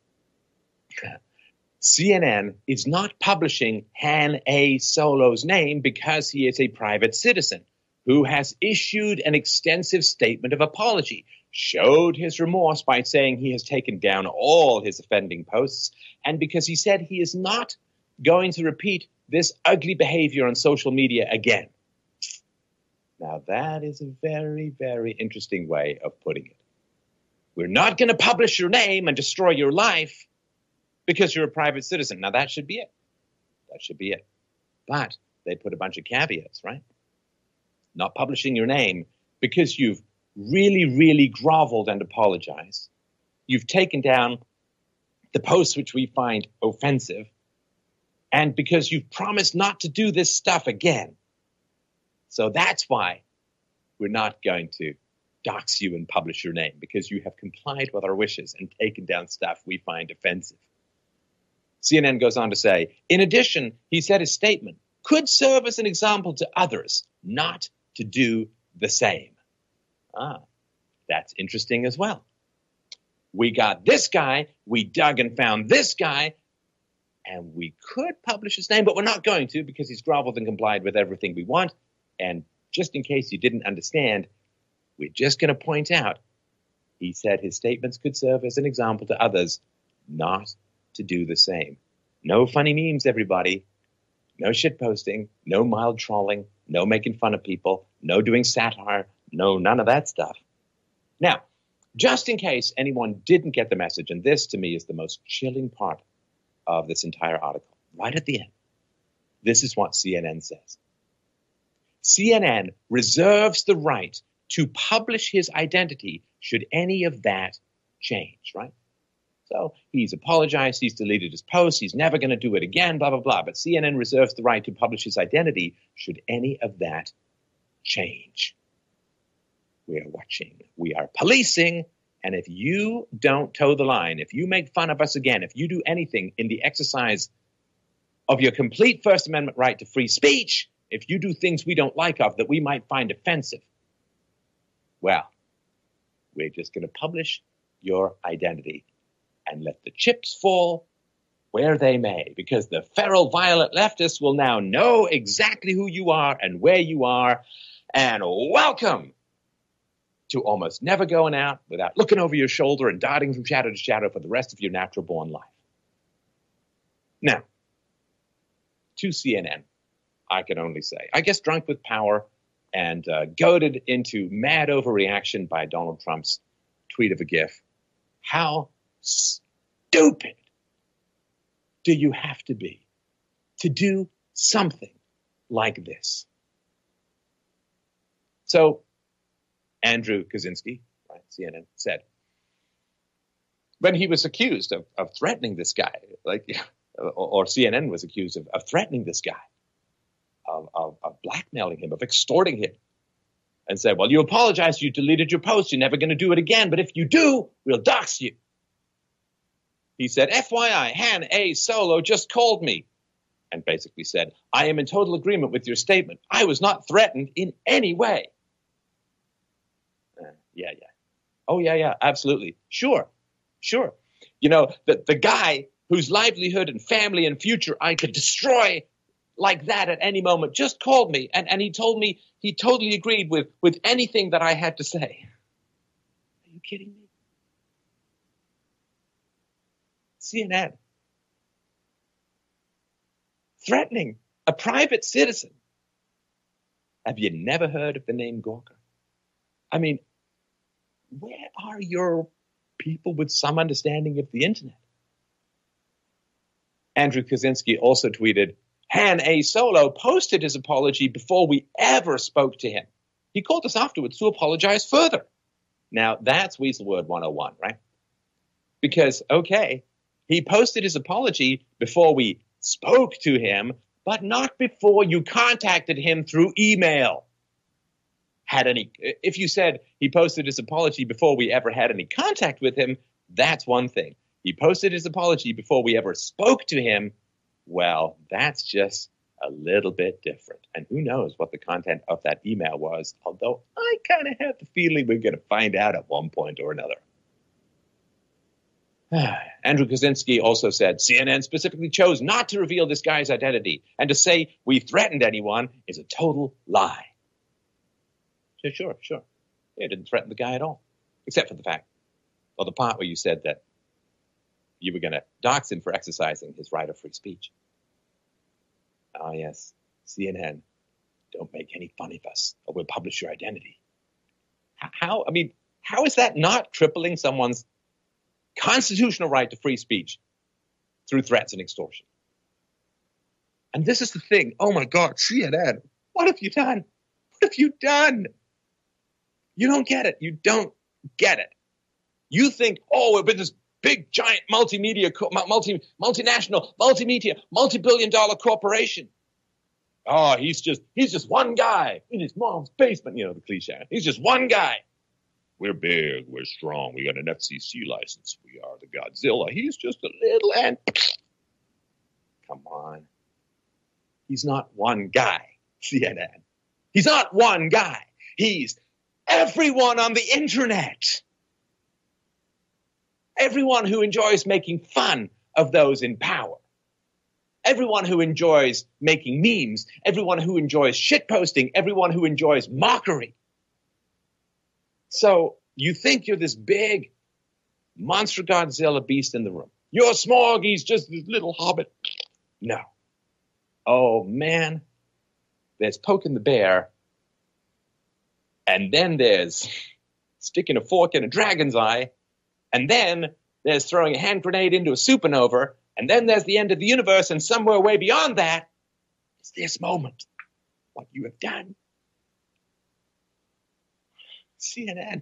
CNN is not publishing Han A. Solo's name because he is a private citizen who has issued an extensive statement of apology, showed his remorse by saying he has taken down all his offending posts, and because he said he is not going to repeat this ugly behavior on social media again. Now, that is a very, very interesting way of putting it. We're not going to publish your name and destroy your life because you're a private citizen. Now, that should be it. That should be it. But they put a bunch of caveats, right? Not publishing your name because you've really, really groveled and apologized. You've taken down the posts which we find offensive, and because you've promised not to do this stuff again. So that's why we're not going to dox you and publish your name, because you have complied with our wishes and taken down stuff we find offensive. CNN goes on to say, in addition, he said his statement could serve as an example to others not to do the same. That's interesting as well. We got this guy, we dug and found this guy, and we could publish his name, but we're not going to because he's groveled and complied with everything we want. And just in case you didn't understand, we're just going to point out, he said his statements could serve as an example to others not to do the same. No funny memes, everybody. No shit posting, no mild trolling, no making fun of people, no doing satire, no none of that stuff. Now, just in case anyone didn't get the message, and this to me is the most chilling part of this entire article, right at the end, this is what CNN says. CNN reserves the right to publish his identity should any of that change, right? So he's apologized, he's deleted his post, he's never going to do it again, blah, blah, blah. But CNN reserves the right to publish his identity should any of that change. We are watching, we are policing, and if you don't toe the line, if you make fun of us again, if you do anything in the exercise of your complete First Amendment right to free speech, if you do things we don't like of that we might find offensive, well, we're just going to publish your identity and let the chips fall where they may, because the feral violet leftists will now know exactly who you are and where you are. And welcome to almost never going out without looking over your shoulder and darting from shadow to shadow for the rest of your natural-born life. Now, to CNN, I can only say, I guess drunk with power and goaded into mad overreaction by Donald Trump's tweet of a GIF, how stupid do you have to be to do something like this? So Andrew Kaczynski, right, CNN, said, when he was accused of threatening this guy, or CNN was accused of threatening this guy, of blackmailing him, of extorting him, and said, well, you apologize, you deleted your post, you're never going to do it again, but if you do, we'll dox you. He said, FYI, Han A. Solo just called me and basically said, I am in total agreement with your statement. I was not threatened in any way. Yeah. Oh, yeah, absolutely. Sure. You know, the guy whose livelihood and family and future I could destroy like that at any moment just called me, and he told me he totally agreed with anything that I had to say. Are you kidding me? CNN threatening a private citizen. Have you never heard of the name Gawker? I mean, where are your people with some understanding of the internet? Andrew Kaczynski also tweeted, Han A. Solo posted his apology before we ever spoke to him. He called us afterwards to apologize further. Now, that's Weasel Word 101, right? Because, okay, he posted his apology before we spoke to him, but not before you contacted him through email. If you said he posted his apology before we ever had any contact with him, that's one thing. He posted his apology before we ever spoke to him. Well, that's just a little bit different. And who knows what the content of that email was, although I kind of have the feeling we're going to find out at one point or another. Andrew Kaczynski also said CNN specifically chose not to reveal this guy's identity, and to say we threatened anyone is a total lie. Sure. Yeah, didn't threaten the guy at all, except for the fact, well, the part where you said that you were going to dox him for exercising his right of free speech. Oh, yes, CNN, don't make any fun of us, or we'll publish your identity. How is that not crippling someone's constitutional right to free speech through threats and extortion? And this is the thing. Oh, my God, CNN, what have you done? What have you done? You don't get it. You don't get it. You think, oh, we've been this big, giant multimedia, multinational, multimedia, multi-billion-dollar corporation. Oh, he's just one guy in his mom's basement, the cliche. He's just one guy. We're big, we're strong, we got an FCC license, we are the Godzilla. He's just a little ant. Come on. He's not one guy, CNN. He's not one guy. He's everyone on the internet. Everyone who enjoys making fun of those in power. Everyone who enjoys making memes. Everyone who enjoys shitposting. Everyone who enjoys mockery. So you think you're this big monster Godzilla beast in the room. You're Smog, he's just this little hobbit. No. Oh, man. There's poking the bear. And then there's sticking a fork in a dragon's eye. And then there's throwing a hand grenade into a supernova. And then there's the end of the universe. And somewhere way beyond that is this moment. What you have done. CNN,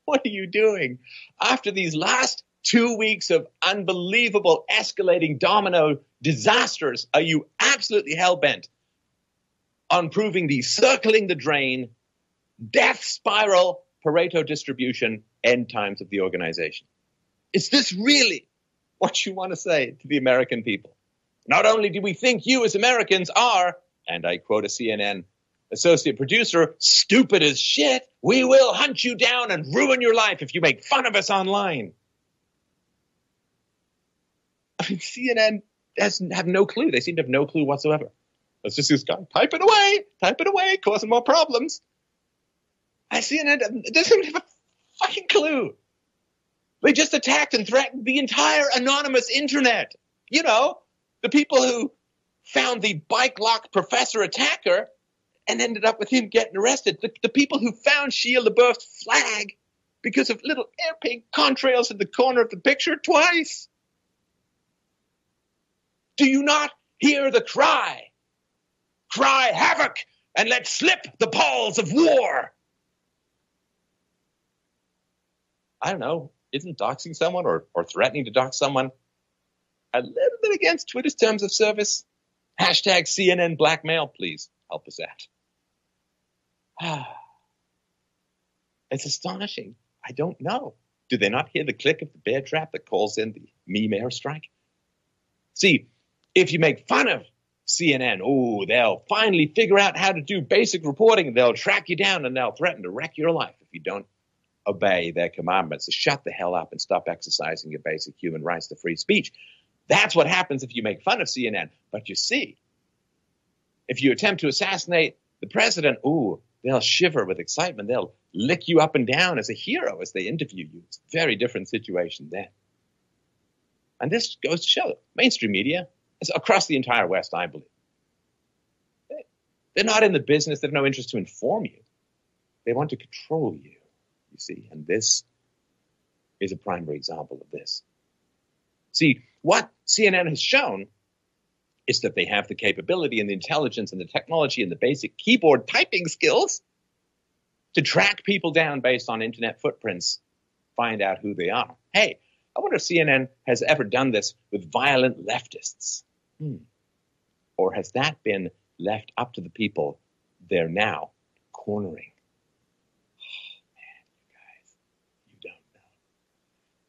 what are you doing? After these last 2 weeks of unbelievable escalating domino disasters, are you absolutely hell-bent on proving the circling the drain, death spiral, Pareto distribution, end times of the organization? Is this really what you want to say to the American people? Not only do we think you as Americans are, and I quote a CNN associate producer, stupid as shit, we will hunt you down and ruin your life if you make fun of us online. I mean, CNN doesn't have no clue. They seem to have no clue whatsoever. It's just this guy typing away, causing more problems. CNN doesn't have a fucking clue. They just attacked and threatened the entire anonymous internet. The people who found the bike lock professor attacker and ended up with him getting arrested. The people who found Shia LaBeouf's flag because of little airplane contrails in the corner of the picture twice. Do you not hear the cry? Cry havoc and let slip the balls of war. I don't know. Isn't doxing someone or threatening to dox someone a little bit against Twitter's terms of service? Hashtag CNN blackmail, please help us out. It's astonishing. I don't know. Do they not hear the click of the bear trap that calls in the meme airstrike? See, if you make fun of CNN, they'll finally figure out how to do basic reporting. They'll track you down and they'll threaten to wreck your life if you don't obey their commandments. So shut the hell up and stop exercising your basic human rights to free speech. That's what happens if you make fun of CNN. But you see, if you attempt to assassinate the president, they'll shiver with excitement. They'll lick you up and down as a hero as they interview you. It's a very different situation then. And this goes to show mainstream media across the entire West, I believe. They're not in the business. They have no interest to inform you. They want to control you, you see. And this is a primary example of this. See, what CNN has shown is that they have the capability and the intelligence and the technology and the basic keyboard typing skills to track people down based on internet footprints, find out who they are. Hey, I wonder if CNN has ever done this with violent leftists. Or has that been left up to the people they're now cornering? Oh, man, you guys, you don't know.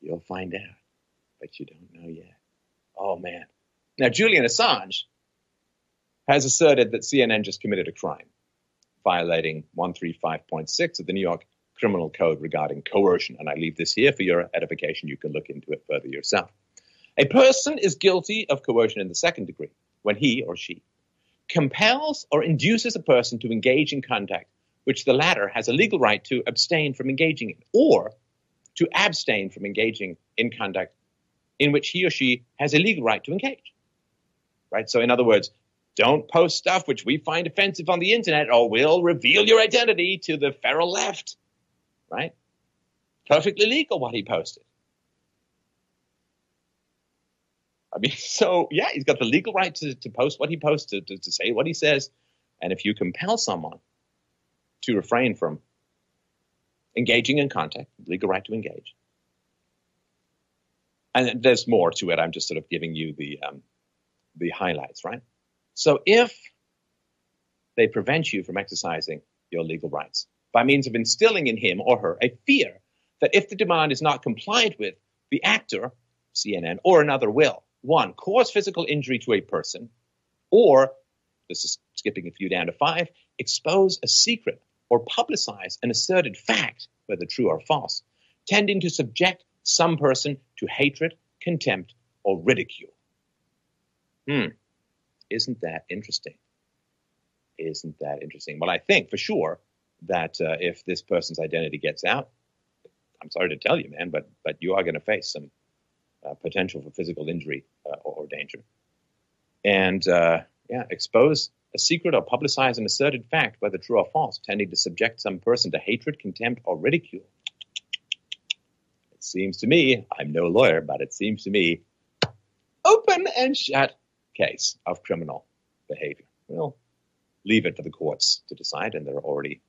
You'll find out, but you don't know yet. Oh, man, Now, Julian Assange has asserted that CNN just committed a crime, violating 135.6 of the New York Criminal Code regarding coercion. And I leave this here for your edification. You can look into it further yourself. A person is guilty of coercion in the second degree when he or she compels or induces a person to engage in contact which the latter has a legal right to abstain from engaging in, or to abstain from engaging in conduct in which he or she has a legal right to engage. Right? So in other words, don't post stuff which we find offensive on the internet or we'll reveal your identity to the feral left. Right? Perfectly legal what he posted. I mean, so, yeah, he's got the legal right to post what he posts, to say what he says. And if you compel someone to refrain from engaging in contact, legal right to engage. And there's more to it. I'm just sort of giving you the highlights, right? So if they prevent you from exercising your legal rights by means of instilling in him or her a fear that if the demand is not complied with, the actor, CNN, or another will, one, cause physical injury to a person, or, this is skipping a few down to 5, expose a secret or publicize an asserted fact, whether true or false, tending to subject some person to hatred, contempt, or ridicule. Isn't that interesting? Isn't that interesting? Well, I think for sure that if this person's identity gets out, I'm sorry to tell you, man, but you are going to face some potential for physical injury or danger. And, expose a secret or publicize an asserted fact, whether true or false, tending to subject some person to hatred, contempt, or ridicule. It seems to me, I'm no lawyer, but it seems to me, open and shut case of criminal behavior. We'll leave it for the courts to decide, and there are already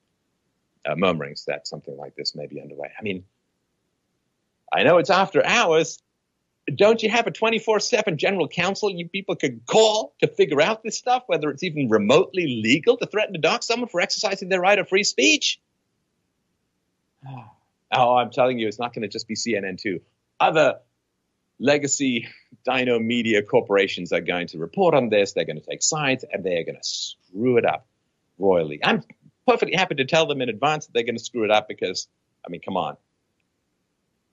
murmurings that something like this may be underway. I mean, I know it's after hours. Don't you have a 24/7 general counsel you people could call to figure out this stuff, whether it's even remotely legal to threaten to dox someone for exercising their right of free speech? Oh, I'm telling you, it's not going to just be CNN too. Other legacy dino media corporations are going to report on this. They're going to take sides, and they're going to screw it up royally. I'm perfectly happy to tell them in advance that they're going to screw it up because, I mean, come on.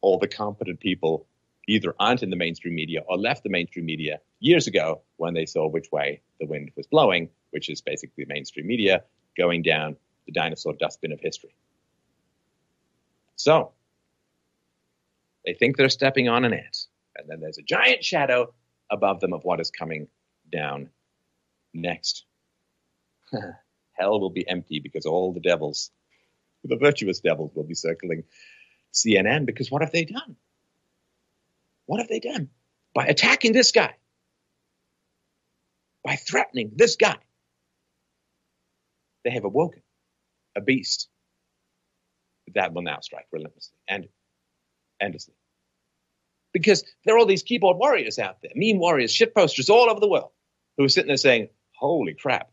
All the competent people either aren't in the mainstream media or left the mainstream media years ago when they saw which way the wind was blowing, which is basically mainstream media going down the dinosaur dustbin of history. So they think they're stepping on an ant, and then there's a giant shadow above them of what is coming down next. Hell will be empty because all the devils, the virtuous devils, will be circling CNN, because what have they done? What have they done? By attacking this guy, by threatening this guy, they have awoken a beast that will now strike relentlessly and endlessly. Because there are all these keyboard warriors out there, meme warriors, shit posters all over the world, who are sitting there saying, holy crap,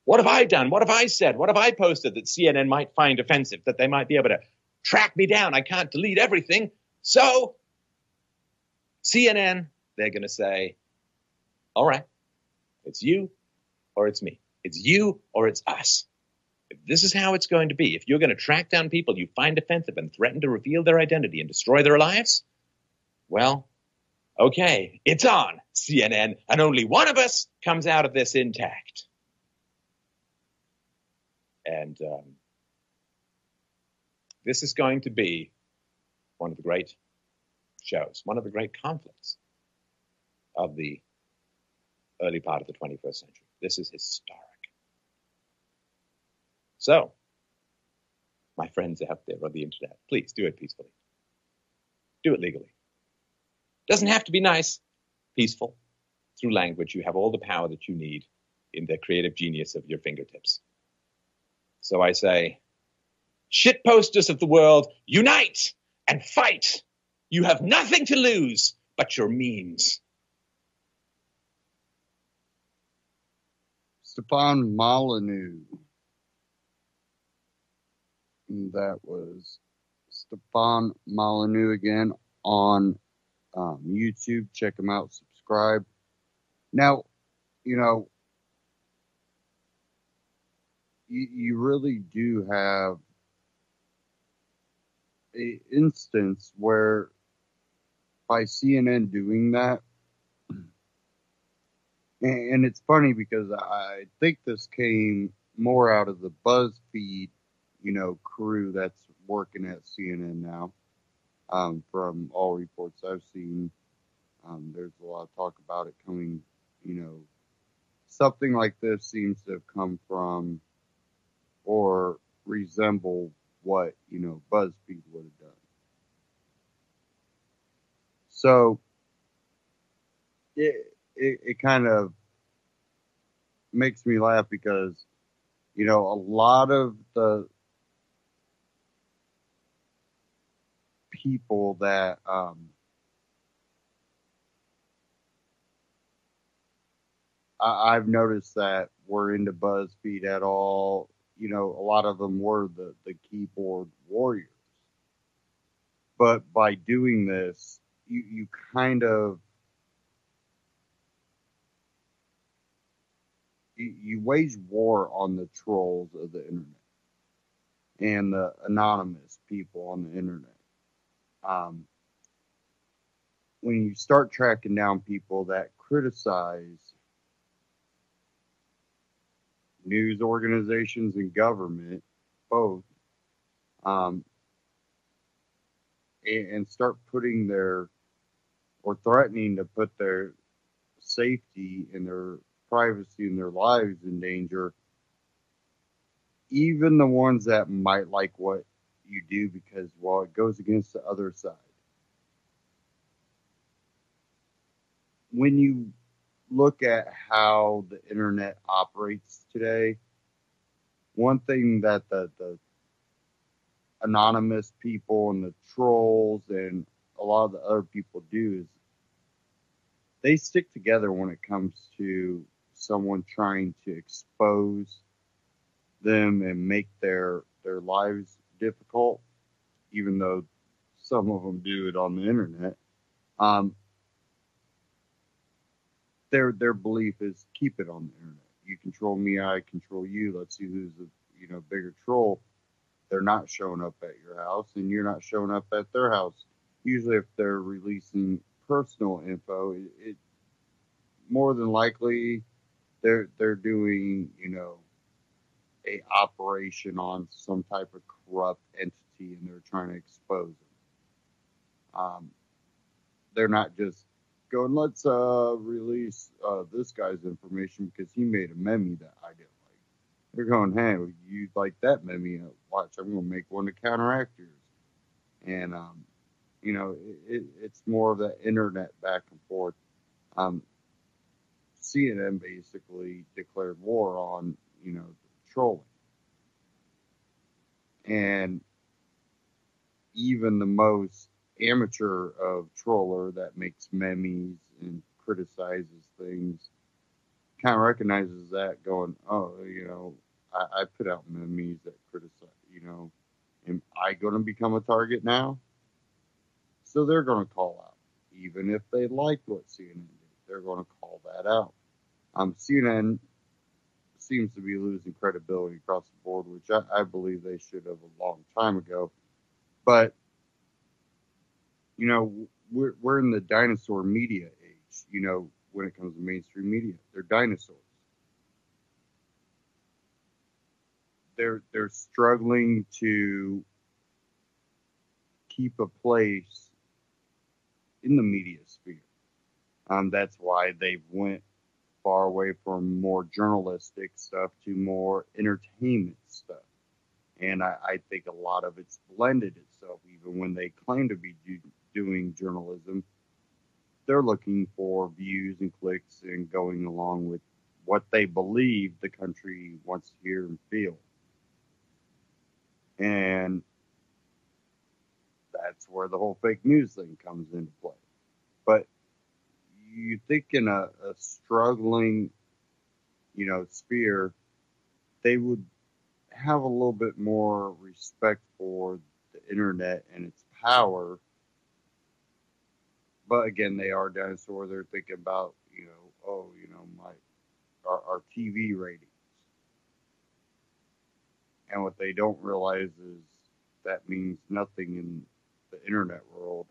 what have I done? What have I said? What have I posted that CNN might find offensive, that they might be able to track me down? I can't delete everything. So CNN, they're going to say, all right, it's you or it's me. It's you or it's us. If this is how it's going to be, if you're going to track down people you find offensive and threaten to reveal their identity and destroy their lives, well, okay, it's on, CNN, and only one of us comes out of this intact. And this is going to be one of the great shows, one of the great conflicts of the early part of the 21st century. This is historic. So, my friends out there on the internet, please do it peacefully. Do it legally. Doesn't have to be nice, peaceful. Through language, you have all the power that you need in the creative genius of your fingertips. So I say, shit posters of the world, unite and fight. You have nothing to lose but your memes. Stefan Molyneux. And that was Stefan Molyneux again on YouTube. Check him out. Subscribe. Now, you know, you really do have a instance where by CNN doing that, and it's funny because I think this came more out of the BuzzFeed, crew that's working at CNN now. From all reports I've seen, there's a lot of talk about it coming, something like this seems to have come from or resemble what, BuzzFeed would have done. So it kind of makes me laugh because, a lot of the people that I've noticed that were into BuzzFeed at all, a lot of them were the keyboard warriors. But by doing this, you kind of you wage war on the trolls of the internet and the anonymous people on the internet. When you start tracking down people that criticize news organizations and government, both, and start putting or threatening to put their safety and their privacy and their lives in danger, even the ones that might like what you do because, well, it goes against the other side. When you look at how the internet operates today, one thing that the anonymous people and the trolls and a lot of the other people do is they stick together when it comes to someone trying to expose them and make their lives difficult, even though some of them do it on the internet. Their belief is keep it on the internet. You control me, I control you. Let's see who's the bigger troll. They're not showing up at your house, and you're not showing up at their house. Usually, if they're releasing personal info, it more than likely they're doing a operation on some type of corrupt entity, and they're trying to expose them. They're not just going, let's release this guy's information because he made a meme that I didn't like. They're going, hey, you like that meme? Watch, I'm going to make one to counteract yours. And, it's more of that internet back and forth. CNN basically declared war on, trolling. And even the most amateur of troller that makes memes and criticizes things kind of recognizes that, going, oh, I put out memes that criticize, am I going to become a target now? So they're going to call out, even if they like what CNN did, they're going to call that out. CNN seems to be losing credibility across the board, which I believe they should have a long time ago. But we're in the dinosaur media age, when it comes to mainstream media. They're dinosaurs. They're struggling to keep a place in the media sphere. That's why they went far away from more journalistic stuff to more entertainment stuff. And I think a lot of it's blended itself. Even when they claim to be doing journalism, they're looking for views and clicks and going along with what they believe the country wants to hear and feel. And that's where the whole fake news thing comes into play. But you think in a struggling, sphere, they would have a little bit more respect for the internet and its power. But again, they are dinosaurs. They're thinking about, like our TV ratings. And what they don't realize is that means nothing in the internet world,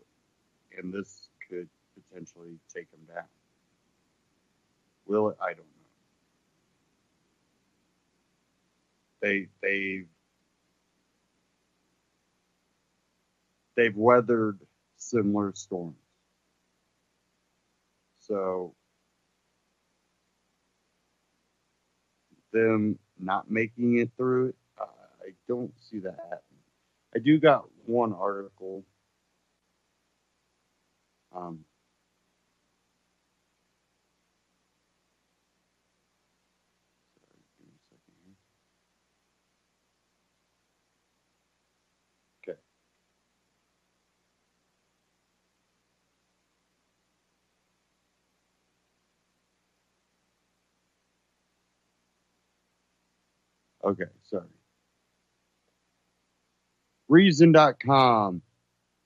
and this could potentially take them down. Will it? I don't know. They've weathered similar storms. So them not making it through it, I don't see that happening. I do got one article. Sorry, give me a second here. Okay, sorry. Reason.com.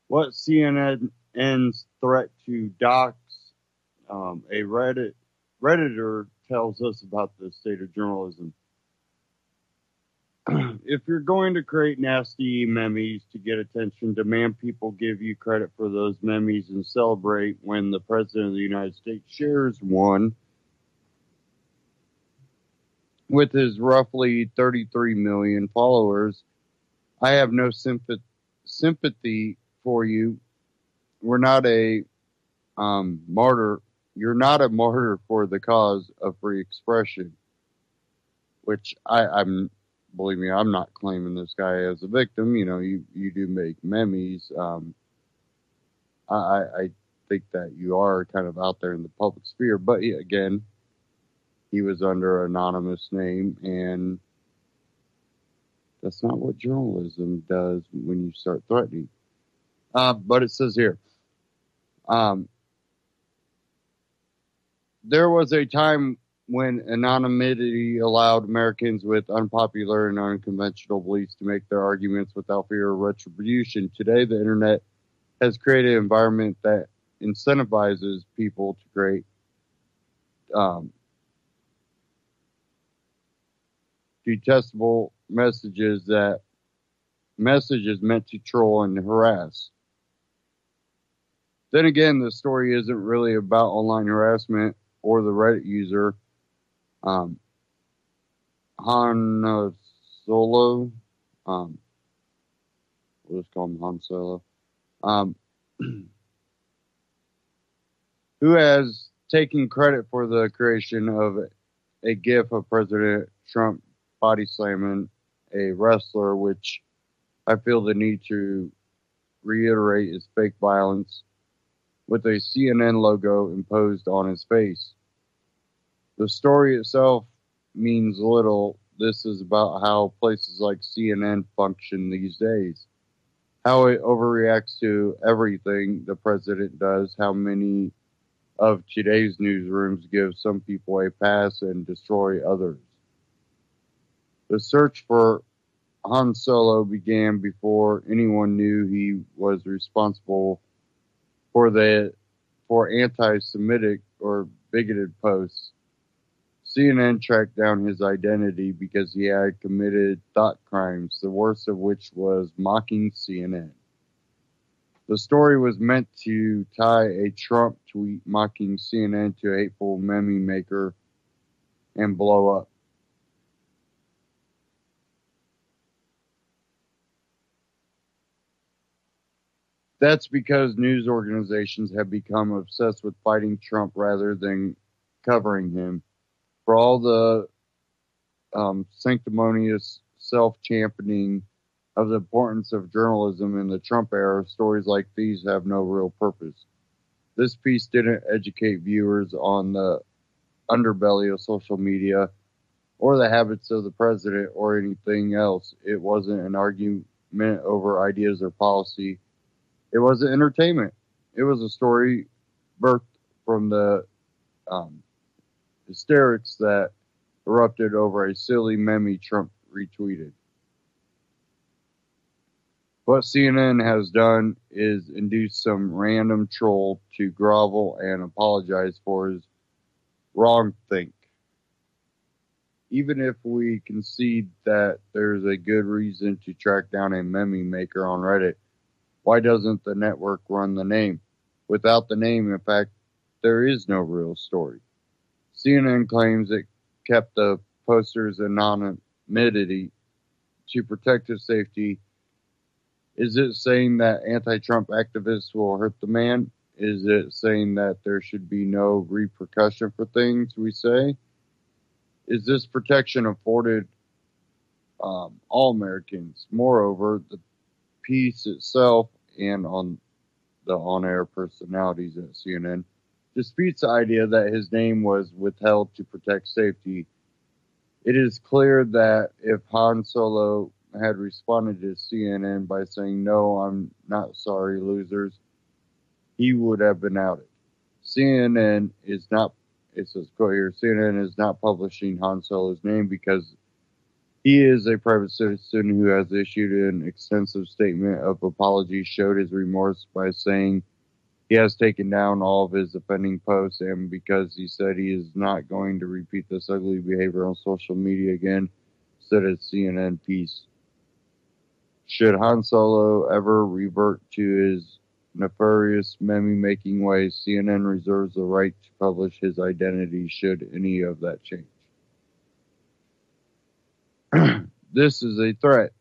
What CNN's threat to docs? A Redditor tells us about the state of journalism. If you're going to create nasty memes to get attention, demand people give you credit for those memes and celebrate when the President of the United States shares one with his roughly 33 million followers. I have no sympathy for you. We're not a martyr. You're not a martyr for the cause of free expression, which I'm, believe me, I'm not claiming this guy as a victim. You know, you do make memes. I think that you are kind of out there in the public sphere, but again, he was under an anonymous name, and that's not what journalism does when you start threatening. But it says here, there was a time when anonymity allowed Americans with unpopular and unconventional beliefs to make their arguments without fear of retribution. Today, the internet has created an environment that incentivizes people to create detestable messages meant to troll and harass. Then again, the story isn't really about online harassment or the Reddit user Han Solo. We'll just call him Han Solo. Who has taken credit for the creation of a GIF of President Trump body slamming a wrestler, which I feel the need to reiterate is fake violence, with a CNN logo imposed on his face. The story itself means little. This is about how places like CNN function these days, how it overreacts to everything the president does, how many of today's newsrooms give some people a pass and destroy others. The search for Han Solo began before anyone knew he was responsible for anti-Semitic or bigoted posts. CNN tracked down his identity because he had committed thought crimes, the worst of which was mocking CNN. The story was meant to tie a Trump tweet mocking CNN to a hateful meme maker and blow up. That's because news organizations have become obsessed with fighting Trump rather than covering him. For all the sanctimonious self-championing of the importance of journalism in the Trump era, stories like these have no real purpose. This piece didn't educate viewers on the underbelly of social media or the habits of the president or anything else. It wasn't an argument over ideas or policy. It wasn't entertainment. It was a story birthed from the hysterics that erupted over a silly meme Trump retweeted. What CNN has done is induce some random troll to grovel and apologize for his wrongthink. Even if we concede that there's a good reason to track down a meme maker on Reddit, why doesn't the network run the name? Without the name, in fact, there is no real story. CNN claims it kept the poster's anonymity to protect his safety. Is it saying that anti-Trump activists will hurt the man? Is it saying that there should be no repercussion for things we say? Is this protection afforded all Americans? Moreover, the piece itself and on the on-air personalities at CNN disputes the idea that his name was withheld to protect safety. It is clear that if Han Solo had responded to CNN by saying, "No, I'm not sorry, losers," he would have been outed. CNN is not, it says, quote here, CNN is not publishing Han Solo's name because he is a private citizen who has issued an extensive statement of apology, showed his remorse by saying he has taken down all of his offending posts, and because he said he is not going to repeat this ugly behavior on social media again, said a CNN piece. Should Han Solo ever revert to his nefarious meme-making ways, CNN reserves the right to publish his identity should any of that change. This is a threat.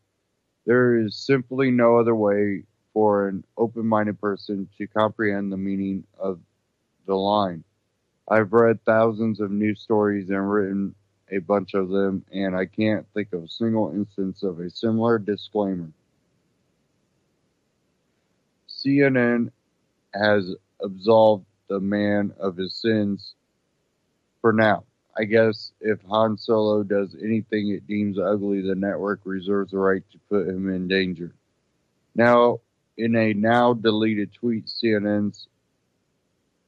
There is simply no other way for an open-minded person to comprehend the meaning of the line. I've read thousands of news stories and written a bunch of them, and I can't think of a single instance of a similar disclaimer. CNN has absolved the man of his sins for now. I guess if Han Solo does anything it deems ugly, the network reserves the right to put him in danger. Now, in a now deleted tweet, CNN's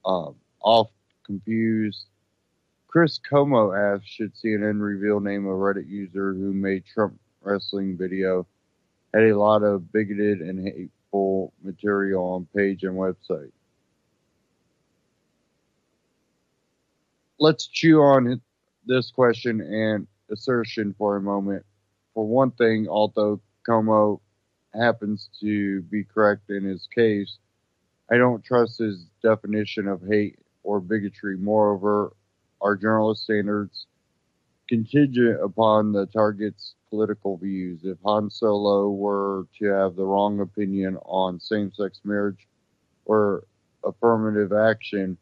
oft confused Chris Como asked, should CNN reveal name of Reddit user who made Trump wrestling video, had a lot of bigoted and hateful material on page and website. Let's chew on this question and assertion for a moment. For one thing, although Como happens to be correct in his case, I don't trust his definition of hate or bigotry. Moreover, our journalist standards contingent upon the target's political views. If Han Solo were to have the wrong opinion on same-sex marriage or affirmative action,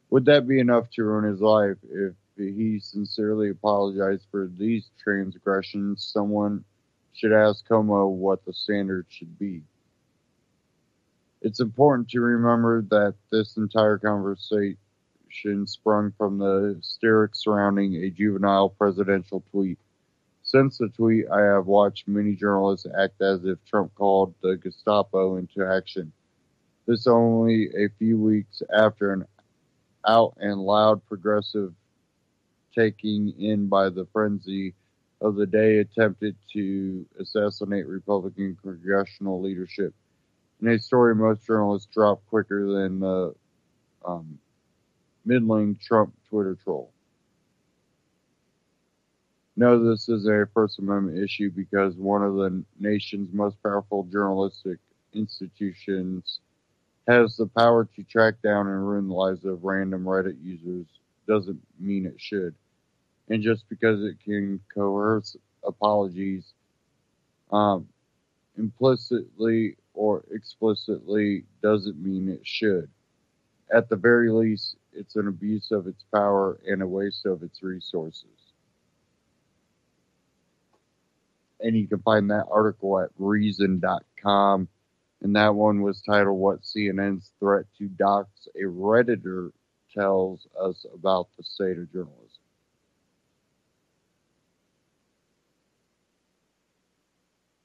would that be enough to ruin his life? If he sincerely apologized for these transgressions, someone should ask Como what the standard should be. It's important to remember that this entire conversation sprung from the hysterics surrounding a juvenile presidential tweet. Since the tweet, I have watched many journalists act as if Trump called the Gestapo into action. This only a few weeks after an out and loud progressive taking in by the frenzy of the day attempted to assassinate Republican congressional leadership. In a story most journalists drop quicker than the middling Trump Twitter troll. No, this is a First Amendment issue because one of the nation's most powerful journalistic institutions has the power to track down and ruin the lives of random Reddit users doesn't mean it should. And just because it can coerce apologies implicitly or explicitly doesn't mean it should. At the very least, it's an abuse of its power and a waste of its resources. And you can find that article at reason.com. And that one was titled, What CNN's Threat to Dox a Redditor Tells Us About the State of Journalism.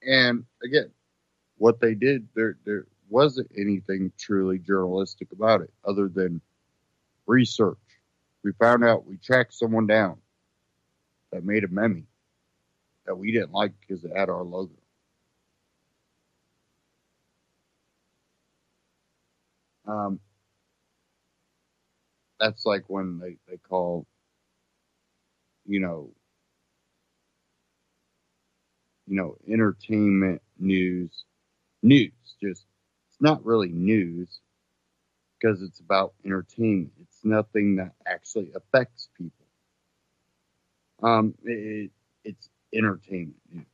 And again, what they did, there wasn't anything truly journalistic about it other than research. We found out, we tracked someone down that made a meme that we didn't like because it had our logo. that's like when they call, entertainment news. Just, it's not really news because it's about entertainment. It's nothing that actually affects people. It's entertainment news.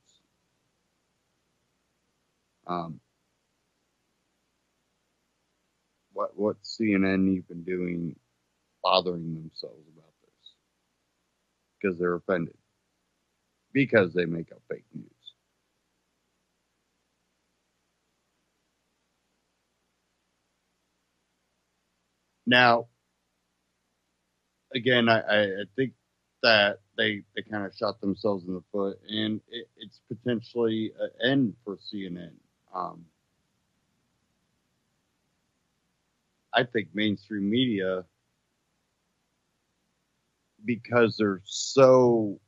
What's CNN even doing, bothering themselves about this? Because they're offended. Because they make up fake news. Now, again, I think that they kind of shot themselves in the foot, and it's potentially an end for CNN. I think mainstream media, because they're so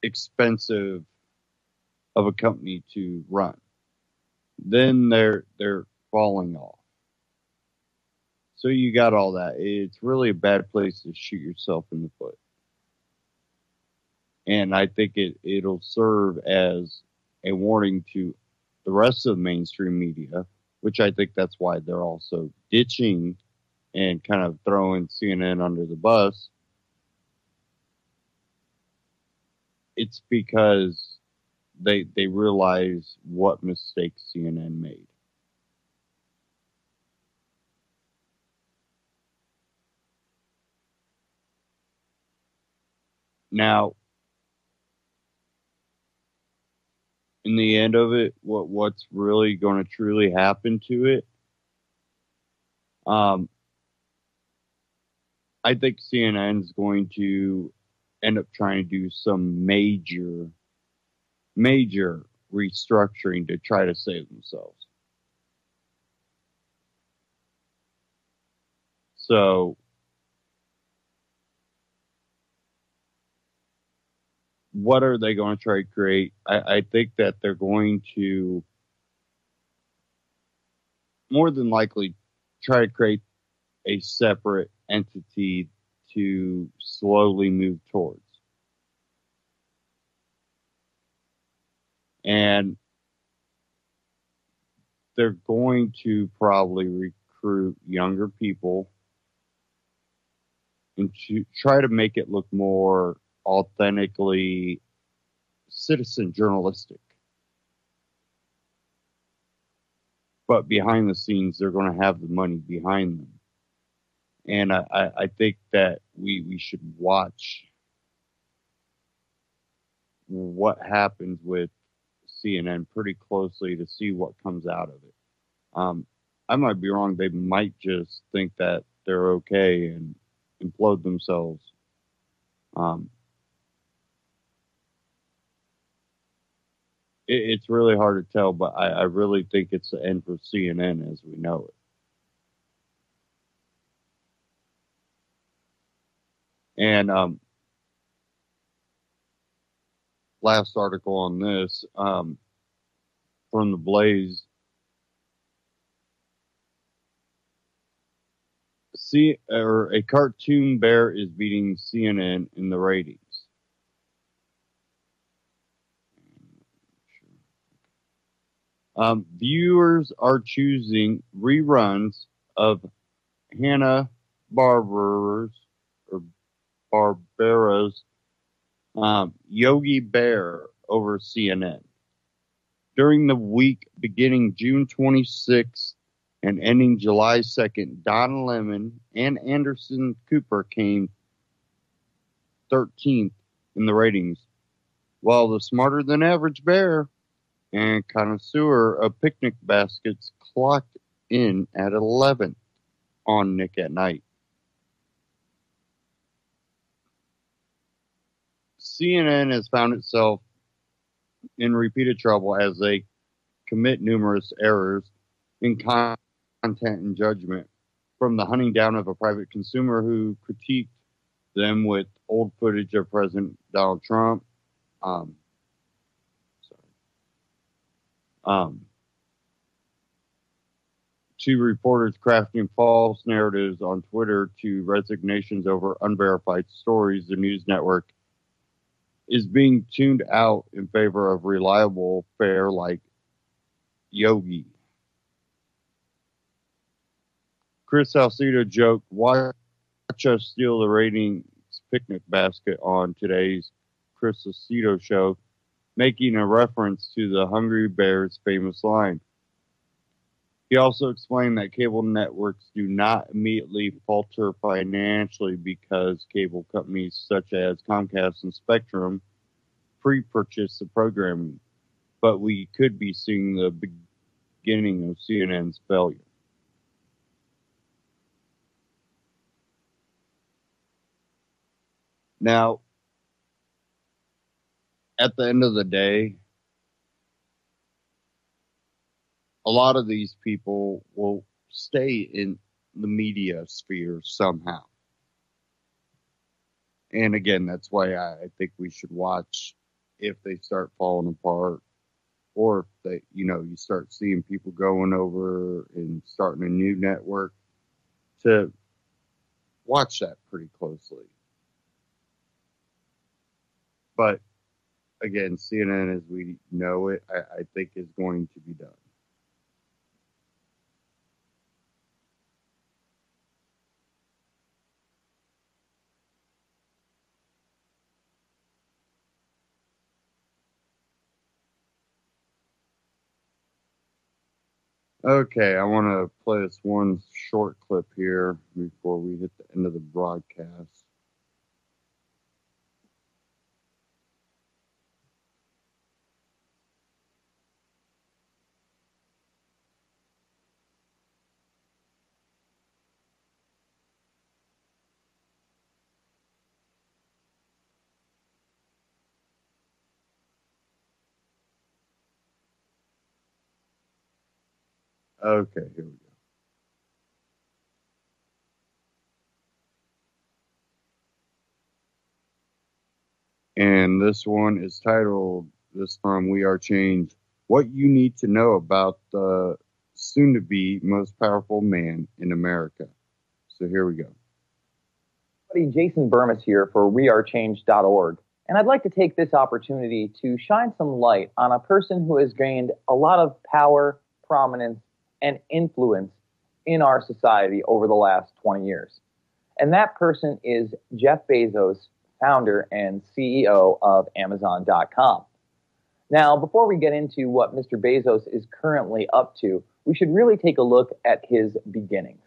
expensive of a company to run, then they're falling off. So you got all that. It's really a bad place to shoot yourself in the foot. And I think it'll serve as a warning to the rest of the mainstream media, which I think that's why they're also ditching and kind of throwing CNN under the bus. It's because they realize what mistakes CNN made. Now, in the end of it, what's really going to truly happen to it? I think CNN is going to end up trying to do some major restructuring to try to save themselves. So, what are they going to try to create? I think that they're going to more than likely try to create a separate entity to slowly move towards. And they're going to probably recruit younger people and to try to make it look more authentically citizen journalistic. But behind the scenes, they're going to have the money behind them. And I think that we should watch what happens with CNN pretty closely to see what comes out of it. I might be wrong. They might just think that they're okay and implode themselves. It's really hard to tell, but I really think it's the end for CNN as we know it. And last article on this from the Blaze. A cartoon bear is beating CNN in the ratings. Viewers are choosing reruns of Hanna-Barbera's Yogi Bear over CNN. During the week beginning June 26th and ending July 2nd, Don Lemon and Anderson Cooper came 13th in the ratings, while the Smarter Than Average Bear and Connoisseur of Picnic Baskets clocked in at 11th on Nick at Night. CNN has found itself in repeated trouble as they commit numerous errors in content and judgment, from the hunting down of a private consumer who critiqued them with old footage of President Donald Trump, to reporters crafting false narratives on Twitter to resignations over unverified stories, the news network is being tuned out in favor of reliable fare like Yogi. Chris Salcedo joked, "Watch us steal the ratings picnic basket" on today's Chris Salcedo show, making a reference to the Hungry Bear's famous line. He also explained that cable networks do not immediately falter financially because cable companies such as Comcast and Spectrum pre-purchase the programming, but we could be seeing the beginning of CNN's failure. Now, at the end of the day, a lot of these people will stay in the media sphere somehow. And again, that's why I think we should watch if they start falling apart, or if they, you start seeing people going over and starting a new network, to watch that pretty closely. But again, CNN as we know it, I think is going to be done. Okay, I want to play this one short clip here before we hit the end of the broadcast. Okay, here we go. And this one is titled, this from We Are Change, "What You Need to Know About the Soon-to-Be Most Powerful Man in America." So here we go. Jason Burmis here for wearechange.org. And I'd like to take this opportunity to shine some light on a person who has gained a lot of power, prominence, and influence in our society over the last 20 years. And that person is Jeff Bezos, founder and CEO of Amazon.com. Now, before we get into what Mr. Bezos is currently up to, we should really take a look at his beginnings.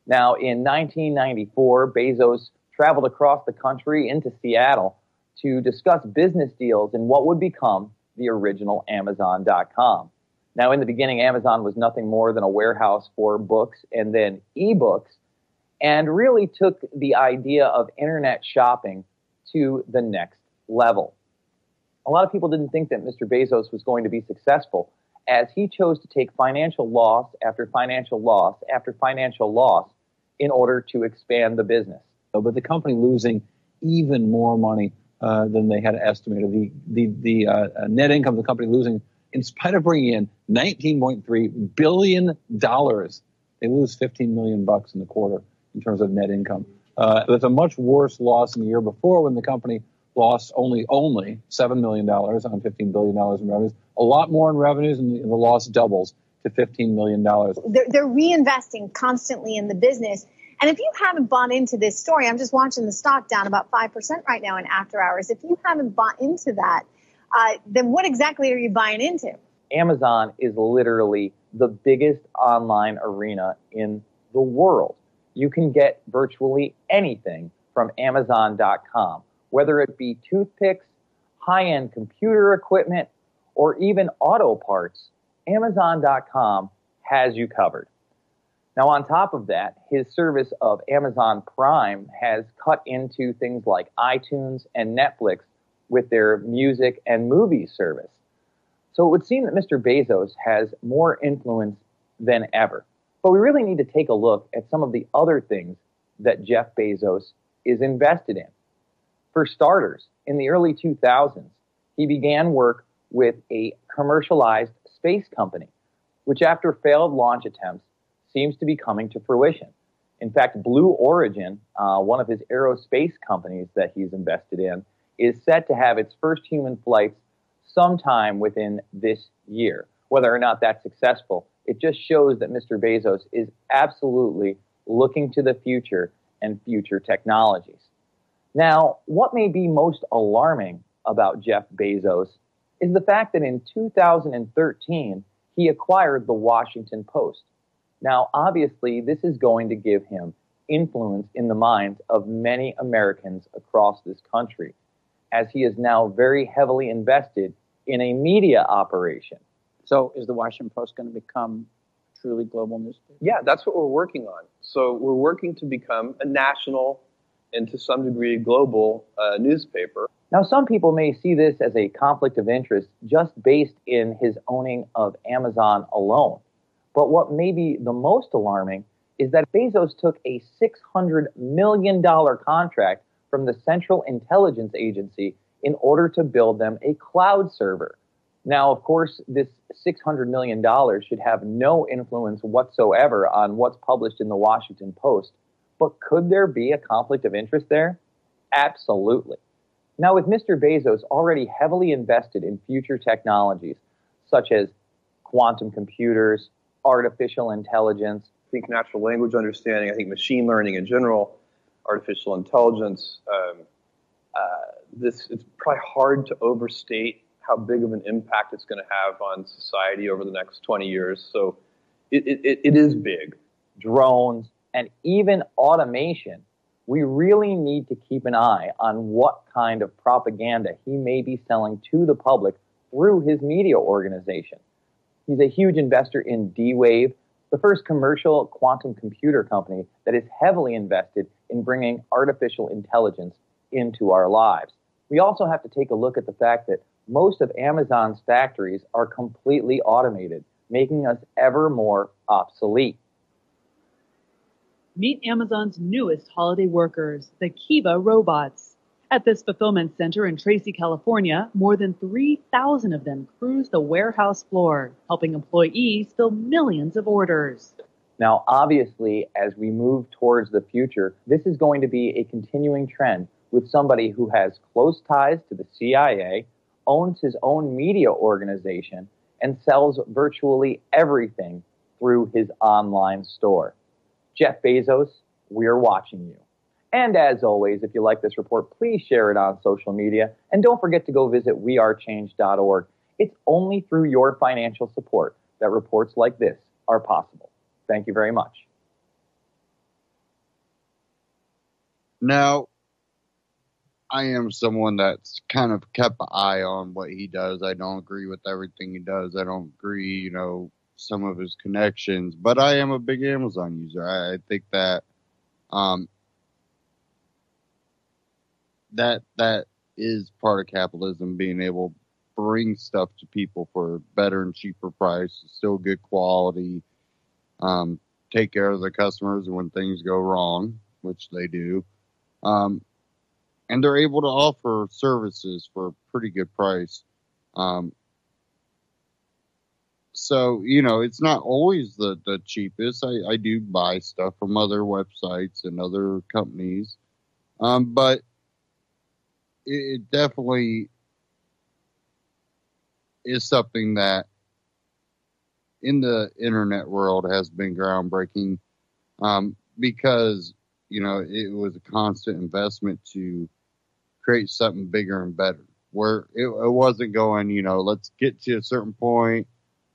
Now, in 1994, Bezos traveled across the country into Seattle to discuss business deals in what would become the original Amazon.com. Now, in the beginning, Amazon was nothing more than a warehouse for books and then ebooks, and really took the idea of internet shopping to the next level. A lot of people didn't think that Mr. Bezos was going to be successful, as he chose to take financial loss after financial loss after financial loss in order to expand the business. But the company losing even more money than they had estimated. The net income of the company losing, in spite of bringing in $19.3 billion, they lose $15 million in the quarter in terms of net income. That's a much worse loss than the year before, when the company lost only $7 million on $15 billion in revenues. A lot more in revenues, and the loss doubles to $15 million. They're reinvesting constantly in the business. And if you haven't bought into this story, I'm just watching the stock down about 5% right now in after hours. If you haven't bought into that, then what exactly are you buying into? Amazon is literally the biggest online arena in the world. You can get virtually anything from Amazon.com, whether it be toothpicks, high-end computer equipment, or even auto parts. Amazon.com has you covered. Now, on top of that, his service of Amazon Prime has cut into things like iTunes and Netflix with their music and movie service. So it would seem that Mr. Bezos has more influence than ever. But we really need to take a look at some of the other things that Jeff Bezos is invested in. For starters, in the early 2000s, he began work with a commercialized space company, which after failed launch attempts seems to be coming to fruition. In fact, Blue Origin, one of his aerospace companies that he's invested in, is set to have its first human flights sometime within this year. Whether or not that's successful, it just shows that Mr. Bezos is absolutely looking to the future and future technologies. Now, what may be most alarming about Jeff Bezos is the fact that in 2013, he acquired the Washington Post. Now, obviously, this is going to give him influence in the minds of many Americans across this country, as he is now very heavily invested in a media operation. So is the Washington Post going to become a truly global newspaper? Yeah, that's what we're working on. So we're working to become a national and to some degree global newspaper. Now, some people may see this as a conflict of interest just based in his owning of Amazon alone. But what may be the most alarming is that Bezos took a $600 million contract from the Central Intelligence Agency in order to build them a cloud server. Now, of course, this $600 million should have no influence whatsoever on what's published in the Washington Post. But could there be a conflict of interest there? Absolutely. Now, with Mr. Bezos already heavily invested in future technologies, such as quantum computers, artificial intelligence, I think natural language understanding, I think machine learning in general, artificial intelligence, it's probably hard to overstate how big of an impact it's going to have on society over the next 20 years. So it is big. Drones, and even automation. We really need to keep an eye on what kind of propaganda he may be selling to the public through his media organization. He's a huge investor in D-Wave, the first commercial quantum computer company that is heavily invested in bringing artificial intelligence into our lives. We also have to take a look at the fact that most of Amazon's factories are completely automated, making us ever more obsolete. Meet Amazon's newest holiday workers, the Kiva robots. At this fulfillment center in Tracy, California, more than 3,000 of them cruise the warehouse floor, helping employees fill millions of orders. Now, obviously, as we move towards the future, this is going to be a continuing trend with somebody who has close ties to the CIA, owns his own media organization, and sells virtually everything through his online store. Jeff Bezos, we're watching you. And as always, if you like this report, please share it on social media. And don't forget to go visit wearechange.org. It's only through your financial support that reports like this are possible. Thank you very much. Now, I am someone that's kind of kept an eye on what he does. I don't agree with everything he does. I don't agree, some of his connections, but I am a big Amazon user. I think that that is part of capitalism, being able to bring stuff to people for better and cheaper price, still good quality, take care of the customers when things go wrong, which they do. And they're able to offer services for a pretty good price. So, it's not always the cheapest. I do buy stuff from other websites and other companies. But it definitely is something that in the internet world has been groundbreaking, because, it was a constant investment to create something bigger and better, where it wasn't going, let's get to a certain point.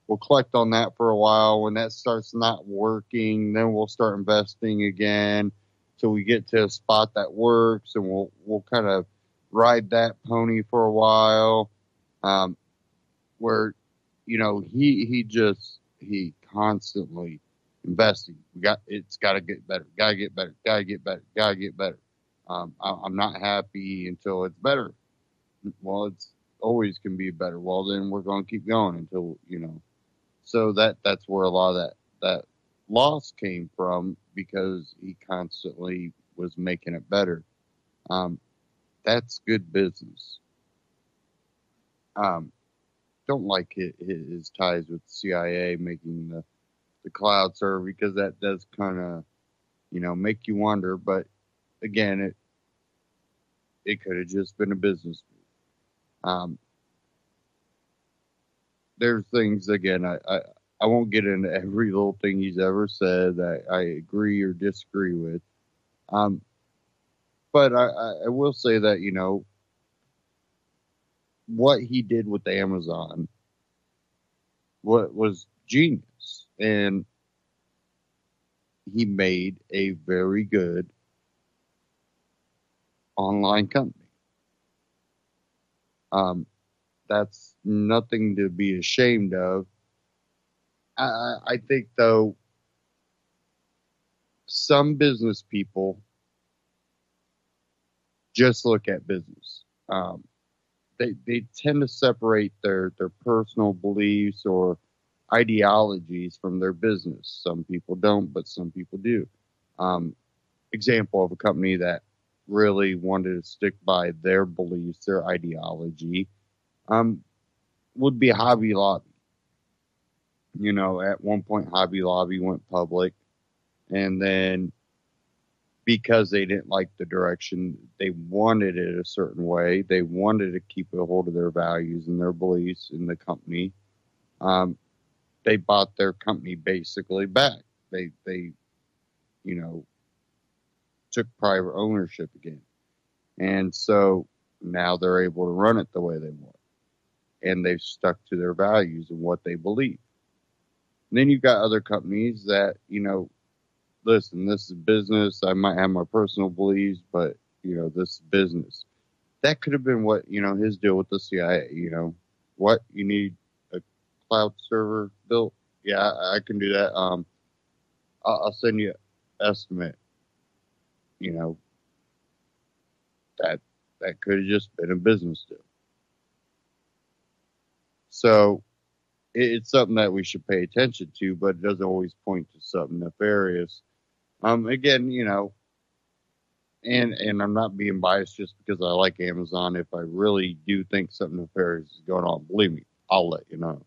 We'll collect on that for a while. When that starts not working, then we'll start investing again till we get to a spot that works, and we'll kind of ride that pony for a while. Where, he constantly investing. It's got to get better. Got to get better. Got to get better. Got to get better. I'm not happy until it's better. Well, it's always can be better. Well, then we're going to keep going until, So that's where a lot of that loss came from, because he constantly was making it better. That's good business. Don't like his ties with the CIA, making the the cloud server, because that does kind of, make you wonder. But again, it could have just been a business move. There's things, again, I won't get into every little thing he's ever said that I agree or disagree with. But I will say that, what he did with Amazon, what was genius. And he made a very good online company. That's nothing to be ashamed of. I think, though, some business people just look at business. They tend to separate their personal beliefs or ideologies from their business. Some people don't, but some people do. Example of a company that really wanted to stick by their beliefs, their ideology, would be Hobby Lobby. At one point, Hobby Lobby went public, and then because they didn't like the direction, they wanted it a certain way. They wanted to keep a hold of their values and their beliefs in the company. They bought their company basically back. They took private ownership again. And so now they're able to run it the way they want. And they've stuck to their values and what they believe. And then you've got other companies that, listen, this is business. I might have my personal beliefs, but, this is business. That could have been what, his deal with the CIA, what you need a cloud server built. Yeah, I can do that. I'll send you an estimate. That could have just been a business deal. So it's something that we should pay attention to, but it doesn't always point to something nefarious. Again, and I'm not being biased just because I like Amazon. If I really do think something nefarious is going on, believe me, I'll let you know.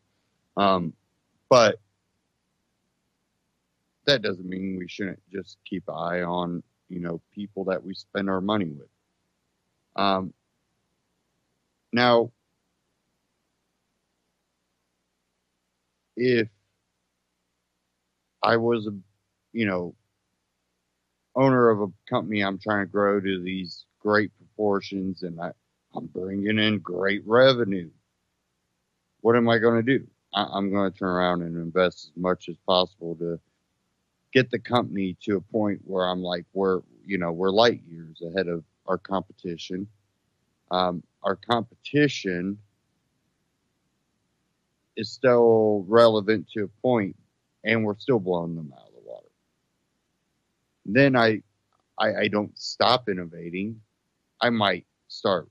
But that doesn't mean we shouldn't just keep an eye on, people that we spend our money with. Now, if I was owner of a company I'm trying to grow to these great proportions and I'm bringing in great revenue, what am I going to do? I'm going to turn around and invest as much as possible to get the company to a point where I'm like, we're light years ahead of our competition. Our competition is still relevant to a point, and we're still blowing them out of the water. Then I don't stop innovating. I might start,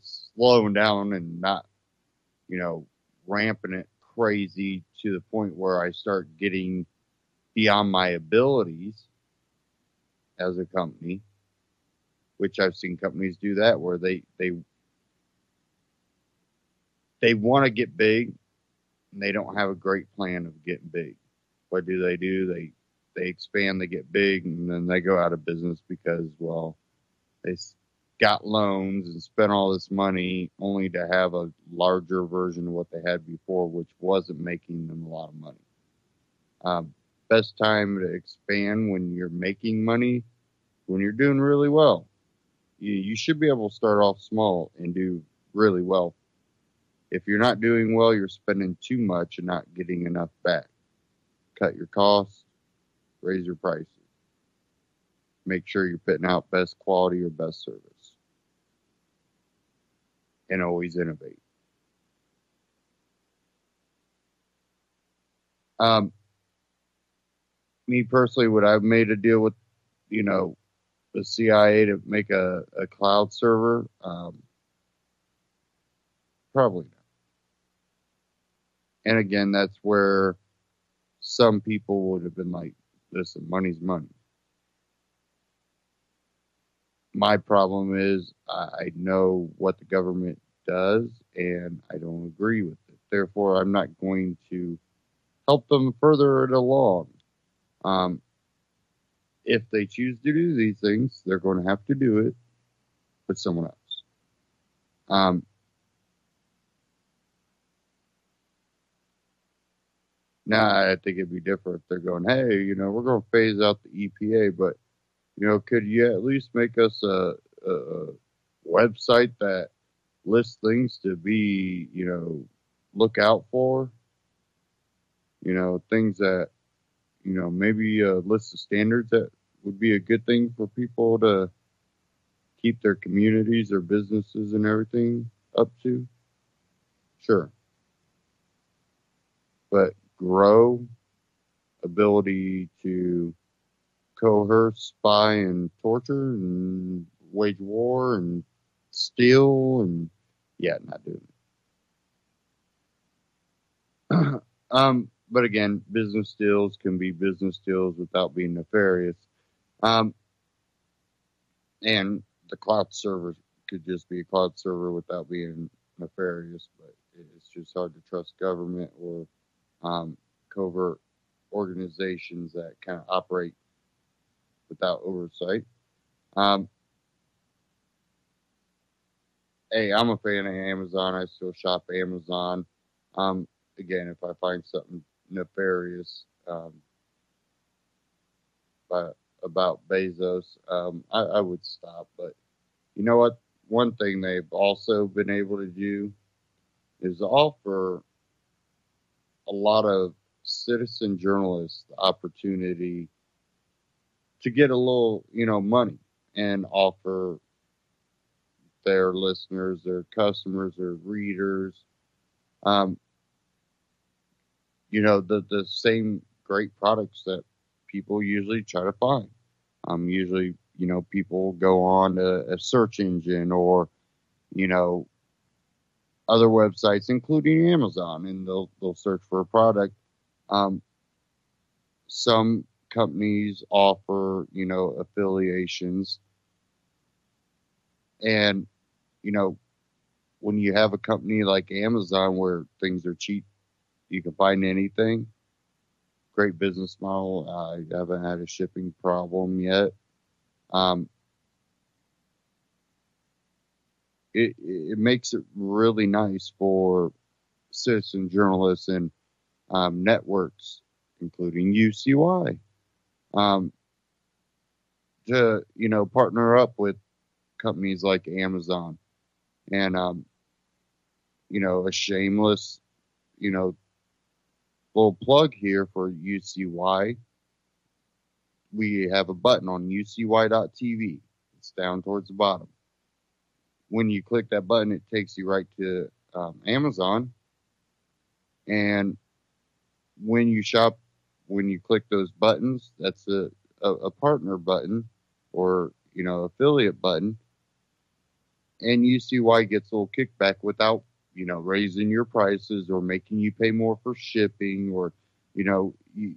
slowing down and not, ramping it crazy to the point where I start getting beyond my abilities as a company, which I've seen companies do that, where they want to get big and they don't have a great plan of getting big. What do? They expand, they get big, and then they go out of business because, well, they got loans and spent all this money only to have a larger version of what they had before, which wasn't making them a lot of money. Best time to expand when you're making money, when you're doing really well. You should be able to start off small and do really well. If you're not doing well, you're spending too much and not getting enough back. Cut your costs, raise your prices. Make sure you're putting out best quality or best service. And always innovate. Me personally, would I have made a deal with, the CIA to make a cloud server? Probably not. And again, that's where some people would have been like, listen, money's money. My problem is I know what the government does, and I don't agree with it. Therefore, I'm not going to help them further it along. If they choose to do these things, they're going to have to do it with someone else. Now, I think it'd be different if they're going, hey, you know, we're going to phase out the EPA, but, you know, could you at least make us a website that lists things to be, you know, look out for? You know, things that, you know, maybe a list of standards that would be a good thing for people to keep their communities, their businesses and everything up to. Sure. But grow, ability to coerce, spy, and torture, and wage war, and steal, and yeah, not doing it. But again, business deals can be business deals without being nefarious. And the cloud server could just be a cloud server without being nefarious, but it's just hard to trust government or covert organizations that kind of operate without oversight. Hey, I'm a fan of Amazon. I still shop Amazon. Again, if I find something nefarious about Bezos, I would stop. But you know what? One thing they've also been able to do is offer a lot of citizen journalists the opportunity to get a little, you know, money and offer their listeners, their customers, their readers, you know, the same great products that people usually try to find. Usually, you know, people go on a search engine or, you know, other websites, including Amazon, and they'll search for a product. Some companies offer, you know, affiliations, and you know, when you have a company like Amazon where things are cheap, you can find anything. Great business model. I haven't had a shipping problem yet. It makes it really nice for citizen journalists and networks, including UCY, to, you know, partner up with companies like Amazon. And, you know, a shameless, you know, little plug here for UCY. We have a button on UCY.tv. It's down towards the bottom. When you click that button, it takes you right to Amazon. And when you shop, when you click those buttons, that's a partner button or, you know, affiliate button. And UCY gets a little kickback without, you know, raising your prices or making you pay more for shipping, or, you know, you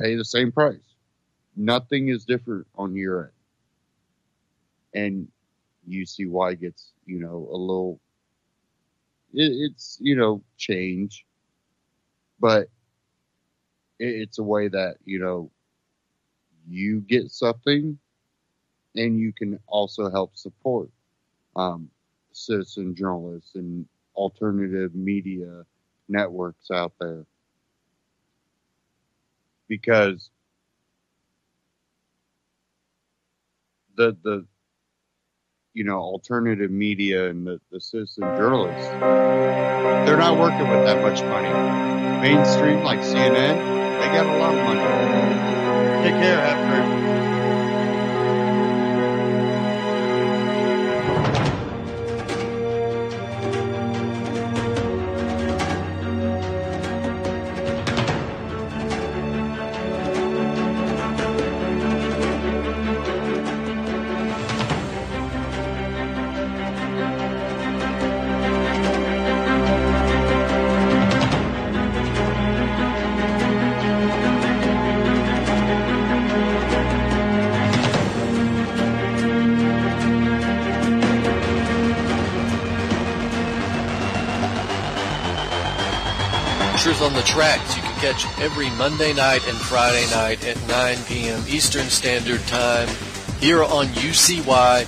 pay the same price. Nothing is different on your end. And UCY gets, you know, a little, it's, you know, change, but it's a way that, you know, you get something and you can also help support citizen journalists and alternative media networks out there, because the you know, alternative media and the citizen journalists, they're not working with that much money. Mainstream like CNN, they got a lot of money. Take care. Have a great week. Adventures on the Tracks you can catch every Monday night and Friday night at 9 p.m. Eastern Standard Time here on UCY